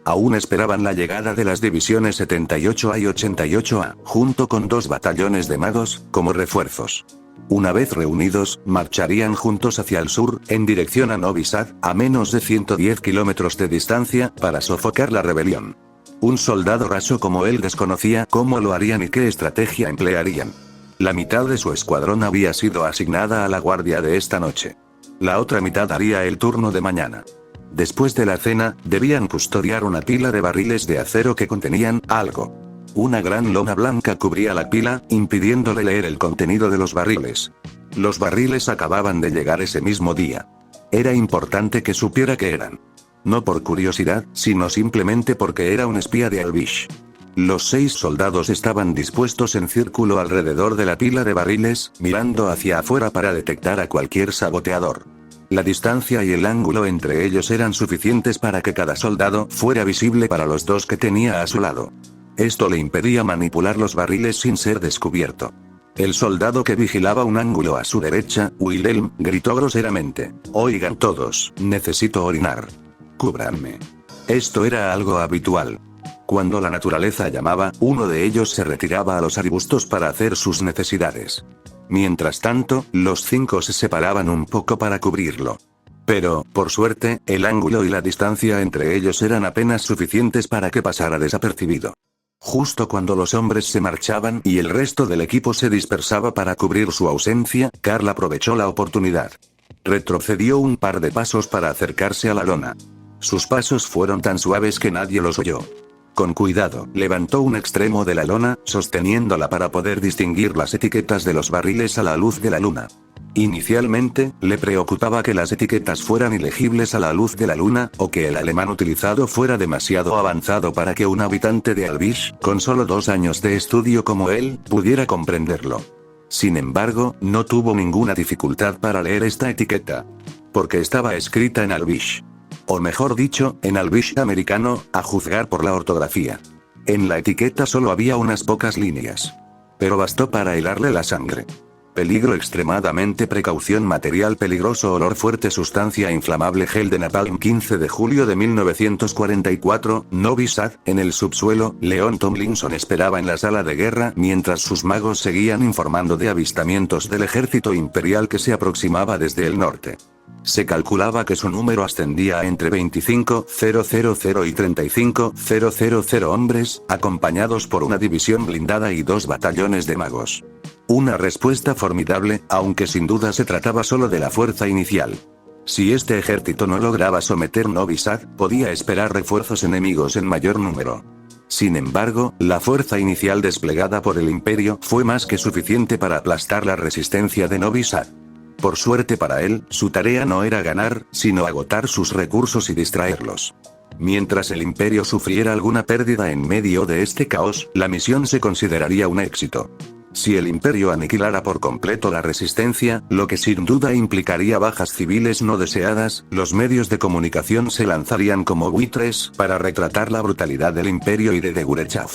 Aún esperaban la llegada de las divisiones 78A y 88A, junto con 2 batallones de magos, como refuerzos. Una vez reunidos, marcharían juntos hacia el sur, en dirección a Novi Sad, a menos de 110 kilómetros de distancia, para sofocar la rebelión. Un soldado raso como él desconocía cómo lo harían y qué estrategia emplearían. La mitad de su escuadrón había sido asignada a la guardia de esta noche. La otra mitad haría el turno de mañana. Después de la cena, debían custodiar una pila de barriles de acero que contenían algo. Una gran lona blanca cubría la pila, impidiéndole leer el contenido de los barriles. Los barriles acababan de llegar ese mismo día. Era importante que supiera qué eran. No por curiosidad, sino simplemente porque era un espía de Albish. Los 6 soldados estaban dispuestos en círculo alrededor de la pila de barriles, mirando hacia afuera para detectar a cualquier saboteador. La distancia y el ángulo entre ellos eran suficientes para que cada soldado fuera visible para los 2 que tenía a su lado. Esto le impedía manipular los barriles sin ser descubierto. El soldado que vigilaba un ángulo a su derecha, Wilhelm, gritó groseramente: «Oigan todos, necesito orinar. Cúbranme». Esto era algo habitual. Cuando la naturaleza llamaba, uno de ellos se retiraba a los arbustos para hacer sus necesidades. Mientras tanto, los 5 se separaban un poco para cubrirlo. Pero, por suerte, el ángulo y la distancia entre ellos eran apenas suficientes para que pasara desapercibido. Justo cuando los hombres se marchaban y el resto del equipo se dispersaba para cubrir su ausencia, Karl aprovechó la oportunidad. Retrocedió un par de pasos para acercarse a la lona. Sus pasos fueron tan suaves que nadie los oyó. Con cuidado, levantó un extremo de la lona, sosteniéndola para poder distinguir las etiquetas de los barriles a la luz de la luna. Inicialmente, le preocupaba que las etiquetas fueran ilegibles a la luz de la luna, o que el alemán utilizado fuera demasiado avanzado para que un habitante de Albish, con solo 2 años de estudio como él, pudiera comprenderlo. Sin embargo, no tuvo ninguna dificultad para leer esta etiqueta. Porque estaba escrita en Albish. O mejor dicho, en Albish americano, a juzgar por la ortografía. En la etiqueta solo había unas pocas líneas. Pero bastó para helarle la sangre. Peligro extremadamente precaución material peligroso olor fuerte sustancia inflamable gel de napalm 15 de julio de 1944, Novi Sad, en el subsuelo, Leon Tomlinson esperaba en la sala de guerra mientras sus magos seguían informando de avistamientos del ejército imperial que se aproximaba desde el norte. Se calculaba que su número ascendía a entre 25,000 y 35,000 hombres, acompañados por una división blindada y 2 batallones de magos. Una respuesta formidable, aunque sin duda se trataba solo de la fuerza inicial. Si este ejército no lograba someter Novi Sad, podía esperar refuerzos enemigos en mayor número. Sin embargo, la fuerza inicial desplegada por el Imperio fue más que suficiente para aplastar la resistencia de Novi Sad. Por suerte para él, su tarea no era ganar, sino agotar sus recursos y distraerlos. Mientras el Imperio sufriera alguna pérdida en medio de este caos, la misión se consideraría un éxito. Si el Imperio aniquilara por completo la resistencia, lo que sin duda implicaría bajas civiles no deseadas, los medios de comunicación se lanzarían como buitres para retratar la brutalidad del Imperio y de Degurechav.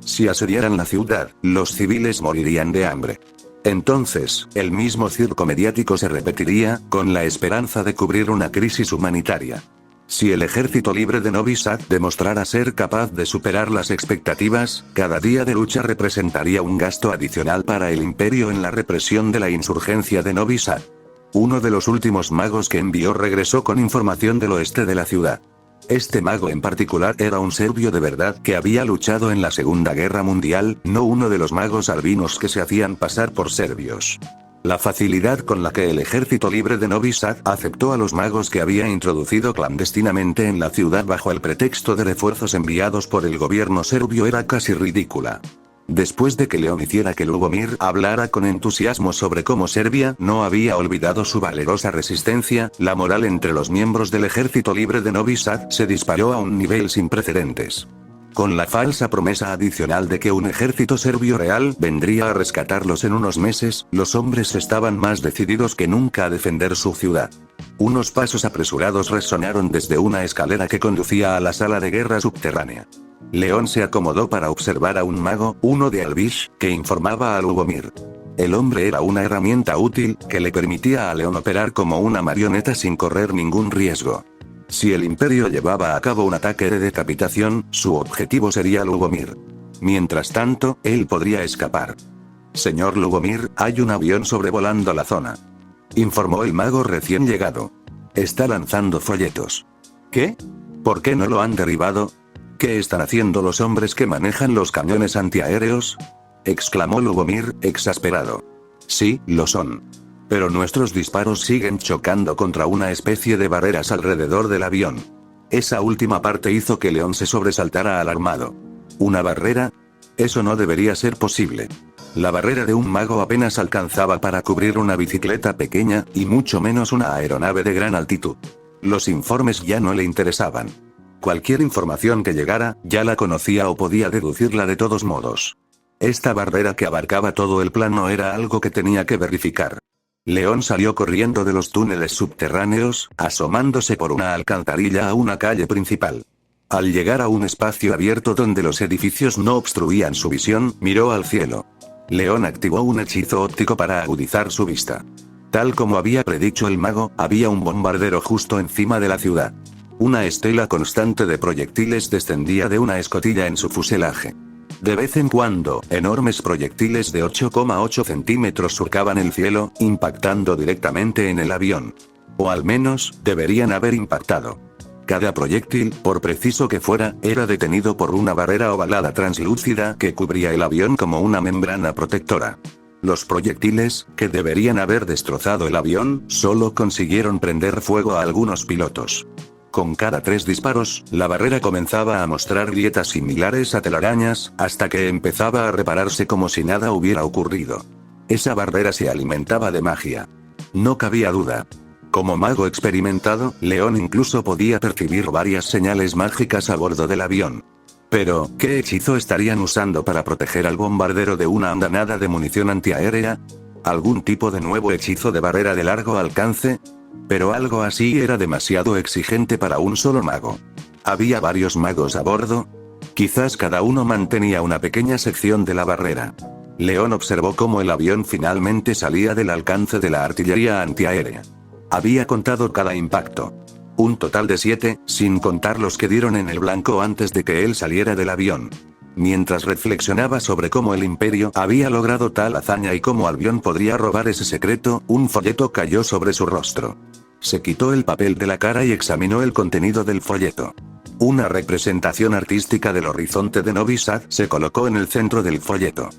Si asediaran la ciudad, los civiles morirían de hambre. Entonces, el mismo circo mediático se repetiría, con la esperanza de cubrir una crisis humanitaria. Si el ejército libre de Novi Sad demostrara ser capaz de superar las expectativas, cada día de lucha representaría un gasto adicional para el Imperio en la represión de la insurgencia de Novi Sad. Uno de los últimos magos que envió regresó con información del oeste de la ciudad. Este mago en particular era un serbio de verdad que había luchado en la Segunda Guerra Mundial, no uno de los magos albinos que se hacían pasar por serbios. La facilidad con la que el ejército libre de Novi Sad aceptó a los magos que había introducido clandestinamente en la ciudad bajo el pretexto de refuerzos enviados por el gobierno serbio era casi ridícula. Después de que Leon hiciera que Lubomir hablara con entusiasmo sobre cómo Serbia no había olvidado su valerosa resistencia, la moral entre los miembros del ejército libre de Novi Sad se disparó a un nivel sin precedentes. Con la falsa promesa adicional de que un ejército serbio real vendría a rescatarlos en unos meses, los hombres estaban más decididos que nunca a defender su ciudad. Unos pasos apresurados resonaron desde una escalera que conducía a la sala de guerra subterránea. León se acomodó para observar a un mago, uno de Albish, que informaba a Lubomir. El hombre era una herramienta útil, que le permitía a León operar como una marioneta sin correr ningún riesgo. Si el Imperio llevaba a cabo un ataque de decapitación, su objetivo sería Lubomir. Mientras tanto, él podría escapar. Señor Lubomir, hay un avión sobrevolando la zona. Informó el mago recién llegado. Está lanzando folletos. ¿Qué? ¿Por qué no lo han derribado? ¿Qué están haciendo los hombres que manejan los cañones antiaéreos? Exclamó Lubomir, exasperado. Sí, lo son. Pero nuestros disparos siguen chocando contra una especie de barreras alrededor del avión. Esa última parte hizo que León se sobresaltara alarmado. ¿Una barrera? Eso no debería ser posible. La barrera de un mago apenas alcanzaba para cubrir una bicicleta pequeña, y mucho menos una aeronave de gran altitud. Los informes ya no le interesaban. Cualquier información que llegara, ya la conocía o podía deducirla de todos modos. Esta barrera que abarcaba todo el plano era algo que tenía que verificar. León salió corriendo de los túneles subterráneos, asomándose por una alcantarilla a una calle principal. Al llegar a un espacio abierto donde los edificios no obstruían su visión, miró al cielo. León activó un hechizo óptico para agudizar su vista. Tal como había predicho el mago, había un bombardero justo encima de la ciudad. Una estela constante de proyectiles descendía de una escotilla en su fuselaje. De vez en cuando, enormes proyectiles de 8,8 centímetros surcaban el cielo, impactando directamente en el avión. O al menos, deberían haber impactado. Cada proyectil, por preciso que fuera, era detenido por una barrera ovalada translúcida que cubría el avión como una membrana protectora. Los proyectiles, que deberían haber destrozado el avión, solo consiguieron prender fuego a algunos pilotos. Con cada 3 disparos, la barrera comenzaba a mostrar grietas similares a telarañas, hasta que empezaba a repararse como si nada hubiera ocurrido. Esa barrera se alimentaba de magia. No cabía duda. Como mago experimentado, León incluso podía percibir varias señales mágicas a bordo del avión. Pero, ¿qué hechizo estarían usando para proteger al bombardero de una andanada de munición antiaérea? ¿Algún tipo de nuevo hechizo de barrera de largo alcance? Pero algo así era demasiado exigente para un solo mago. ¿Había varios magos a bordo? Quizás cada uno mantenía una pequeña sección de la barrera. León observó cómo el avión finalmente salía del alcance de la artillería antiaérea. Había contado cada impacto. Un total de 7, sin contar los que dieron en el blanco antes de que él saliera del avión. Mientras reflexionaba sobre cómo el Imperio había logrado tal hazaña y cómo Albion podría robar ese secreto, un folleto cayó sobre su rostro. Se quitó el papel de la cara y examinó el contenido del folleto. Una representación artística del horizonte de Novi Sad se colocó en el centro del folleto.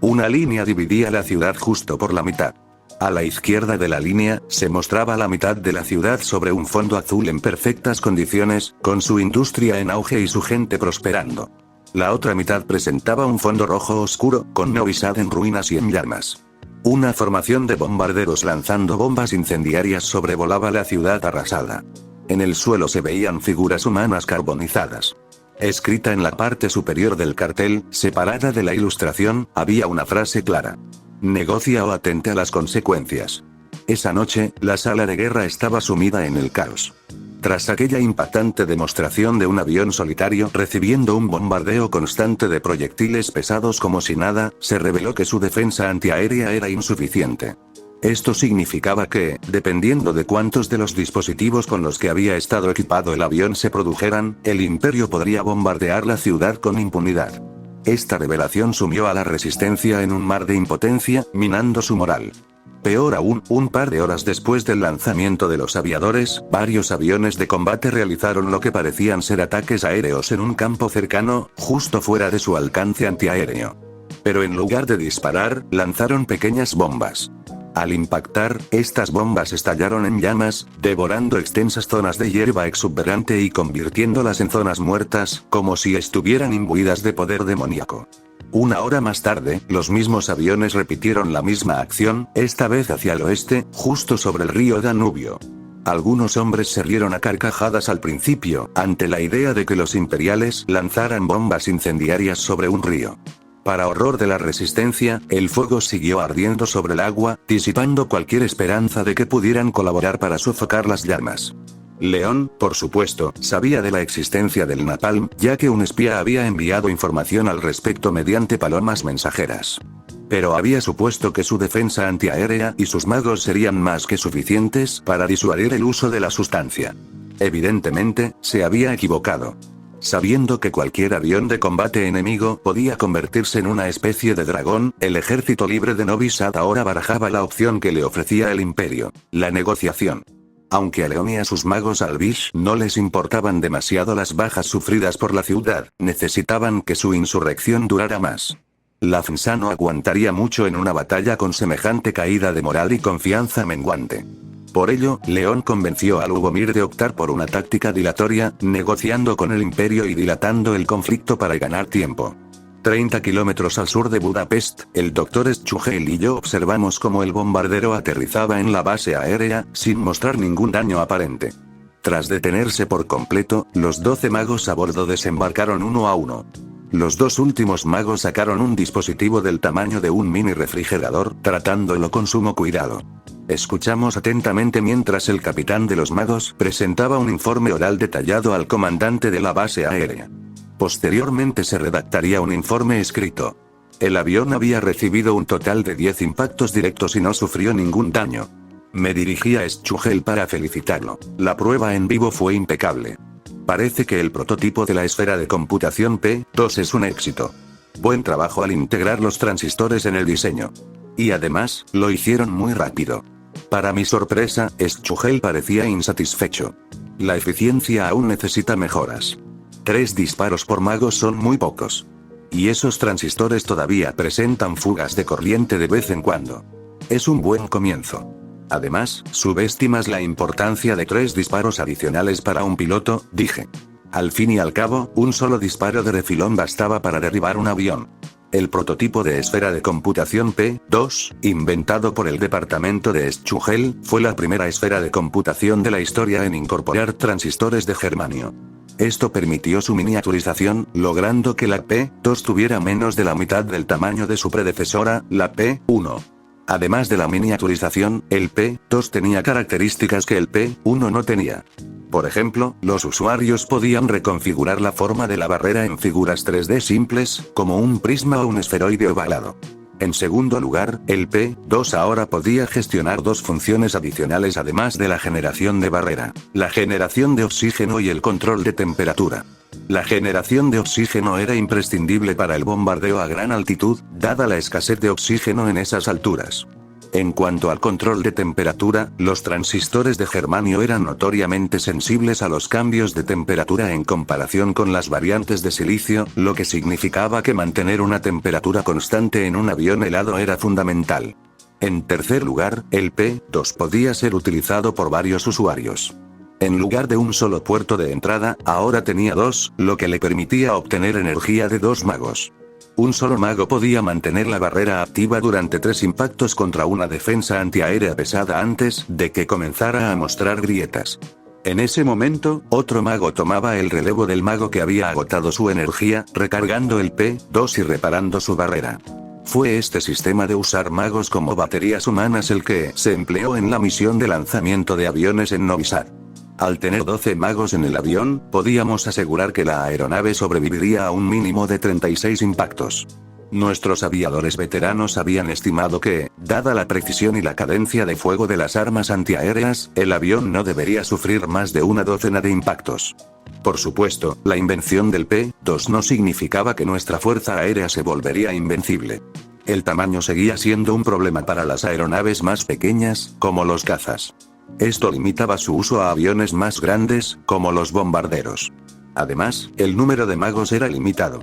Una línea dividía la ciudad justo por la mitad. A la izquierda de la línea, se mostraba la mitad de la ciudad sobre un fondo azul en perfectas condiciones, con su industria en auge y su gente prosperando. La otra mitad presentaba un fondo rojo oscuro, con Novi Sad en ruinas y en llamas. Una formación de bombarderos lanzando bombas incendiarias sobrevolaba la ciudad arrasada. En el suelo se veían figuras humanas carbonizadas. Escrita en la parte superior del cartel, separada de la ilustración, había una frase clara. Negocia o atente a las consecuencias. Esa noche, la sala de guerra estaba sumida en el caos. Tras aquella impactante demostración de un avión solitario recibiendo un bombardeo constante de proyectiles pesados como si nada, se reveló que su defensa antiaérea era insuficiente. Esto significaba que, dependiendo de cuántos de los dispositivos con los que había estado equipado el avión se produjeran, el Imperio podría bombardear la ciudad con impunidad. Esta revelación sumió a la resistencia en un mar de impotencia, minando su moral. Peor aún, un par de horas después del lanzamiento de los aviadores, varios aviones de combate realizaron lo que parecían ser ataques aéreos en un campo cercano, justo fuera de su alcance antiaéreo. Pero en lugar de disparar, lanzaron pequeñas bombas. Al impactar, estas bombas estallaron en llamas, devorando extensas zonas de hierba exuberante y convirtiéndolas en zonas muertas, como si estuvieran imbuidas de poder demoníaco. Una hora más tarde, los mismos aviones repitieron la misma acción, esta vez hacia el oeste, justo sobre el río Danubio. Algunos hombres se rieron a carcajadas al principio, ante la idea de que los imperiales lanzaran bombas incendiarias sobre un río. Para horror de la resistencia, el fuego siguió ardiendo sobre el agua, disipando cualquier esperanza de que pudieran colaborar para sofocar las llamas. León, por supuesto, sabía de la existencia del napalm, ya que un espía había enviado información al respecto mediante palomas mensajeras. Pero había supuesto que su defensa antiaérea y sus magos serían más que suficientes para disuadir el uso de la sustancia. Evidentemente, se había equivocado. Sabiendo que cualquier avión de combate enemigo podía convertirse en una especie de dragón, el ejército libre de Novi Sad ahora barajaba la opción que le ofrecía el Imperio: la negociación. Aunque a León y a sus magos Albish no les importaban demasiado las bajas sufridas por la ciudad, necesitaban que su insurrección durara más. La FNSA no aguantaría mucho en una batalla con semejante caída de moral y confianza menguante. Por ello, León convenció a Lubomir de optar por una táctica dilatoria, negociando con el Imperio y dilatando el conflicto para ganar tiempo. 30 kilómetros al sur de Budapest, el Dr. Schugel y yo observamos cómo el bombardero aterrizaba en la base aérea, sin mostrar ningún daño aparente. Tras detenerse por completo, los 12 magos a bordo desembarcaron uno a uno. Los dos últimos magos sacaron un dispositivo del tamaño de un mini refrigerador, tratándolo con sumo cuidado. Escuchamos atentamente mientras el capitán de los magos presentaba un informe oral detallado al comandante de la base aérea. Posteriormente se redactaría un informe escrito. El avión había recibido un total de 10 impactos directos y no sufrió ningún daño. Me dirigí a Schugel para felicitarlo. La prueba en vivo fue impecable. Parece que el prototipo de la esfera de computación P2 es un éxito. Buen trabajo al integrar los transistores en el diseño. Y además, lo hicieron muy rápido. Para mi sorpresa, Schugel parecía insatisfecho. La eficiencia aún necesita mejoras. 3 disparos por mago son muy pocos. Y esos transistores todavía presentan fugas de corriente de vez en cuando. Es un buen comienzo. Además, subestimas la importancia de 3 disparos adicionales para un piloto, dije. Al fin y al cabo, un solo disparo de refilón bastaba para derribar un avión. El prototipo de esfera de computación P-2, inventado por el departamento de Schugel, fue la primera esfera de computación de la historia en incorporar transistores de germanio. Esto permitió su miniaturización, logrando que la P-2 tuviera menos de la mitad del tamaño de su predecesora, la P-1. Además de la miniaturización, el P-2 tenía características que el P-1 no tenía. Por ejemplo, los usuarios podían reconfigurar la forma de la barrera en figuras 3D simples, como un prisma o un esferoide ovalado. En segundo lugar, el P-2 ahora podía gestionar 2 funciones adicionales además de la generación de barrera: la generación de oxígeno y el control de temperatura. La generación de oxígeno era imprescindible para el bombardeo a gran altitud, dada la escasez de oxígeno en esas alturas. En cuanto al control de temperatura, los transistores de germanio eran notoriamente sensibles a los cambios de temperatura en comparación con las variantes de silicio, lo que significaba que mantener una temperatura constante en un avión helado era fundamental. En tercer lugar, el P-2 podía ser utilizado por varios usuarios. En lugar de un solo puerto de entrada, ahora tenía 2, lo que le permitía obtener energía de 2 magos. Un solo mago podía mantener la barrera activa durante 3 impactos contra una defensa antiaérea pesada antes de que comenzara a mostrar grietas. En ese momento, otro mago tomaba el relevo del mago que había agotado su energía, recargando el P-2 y reparando su barrera. Fue este sistema de usar magos como baterías humanas el que se empleó en la misión de lanzamiento de aviones en Novi Sad. Al tener 12 magos en el avión, podíamos asegurar que la aeronave sobreviviría a un mínimo de 36 impactos. Nuestros aviadores veteranos habían estimado que, dada la precisión y la cadencia de fuego de las armas antiaéreas, el avión no debería sufrir más de una docena de impactos. Por supuesto, la invención del P-2 no significaba que nuestra fuerza aérea se volvería invencible. El tamaño seguía siendo un problema para las aeronaves más pequeñas, como los cazas. Esto limitaba su uso a aviones más grandes, como los bombarderos. Además, el número de magos era limitado.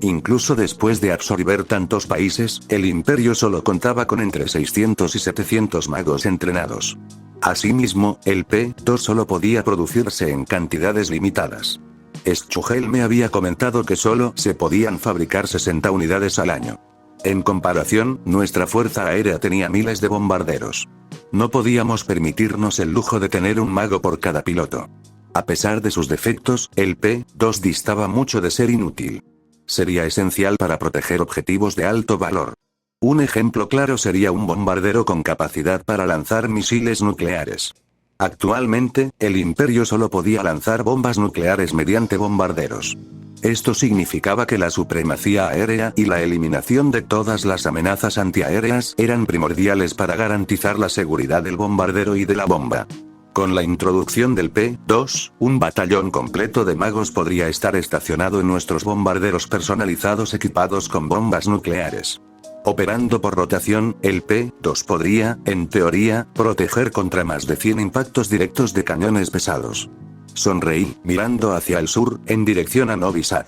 Incluso después de absorber tantos países, el imperio solo contaba con entre 600 y 700 magos entrenados. Asimismo, el P-2 solo podía producirse en cantidades limitadas. Schugel me había comentado que solo se podían fabricar 60 unidades al año. En comparación, nuestra fuerza aérea tenía miles de bombarderos. No podíamos permitirnos el lujo de tener un mago por cada piloto. A pesar de sus defectos, el P-2 distaba mucho de ser inútil. Sería esencial para proteger objetivos de alto valor. Un ejemplo claro sería un bombardero con capacidad para lanzar misiles nucleares. Actualmente, el imperio solo podía lanzar bombas nucleares mediante bombarderos. Esto significaba que la supremacía aérea y la eliminación de todas las amenazas antiaéreas eran primordiales para garantizar la seguridad del bombardero y de la bomba. Con la introducción del P-2, un batallón completo de magos podría estar estacionado en nuestros bombarderos personalizados equipados con bombas nucleares. Operando por rotación, el P-2 podría, en teoría, proteger contra más de 100 impactos directos de cañones pesados. Sonreí, mirando hacia el sur, en dirección a Novi Sad.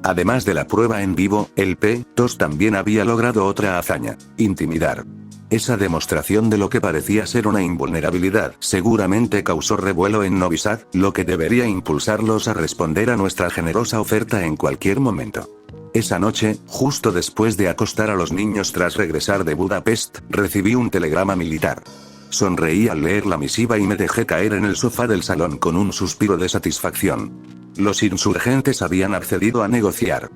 Además de la prueba en vivo, el P-2 también había logrado otra hazaña: intimidar. Esa demostración de lo que parecía ser una invulnerabilidad seguramente causó revuelo en Novi Sad, lo que debería impulsarlos a responder a nuestra generosa oferta en cualquier momento. Esa noche, justo después de acostar a los niños tras regresar de Budapest, recibí un telegrama militar. Sonreí al leer la misiva y me dejé caer en el sofá del salón con un suspiro de satisfacción. Los insurgentes habían accedido a negociar.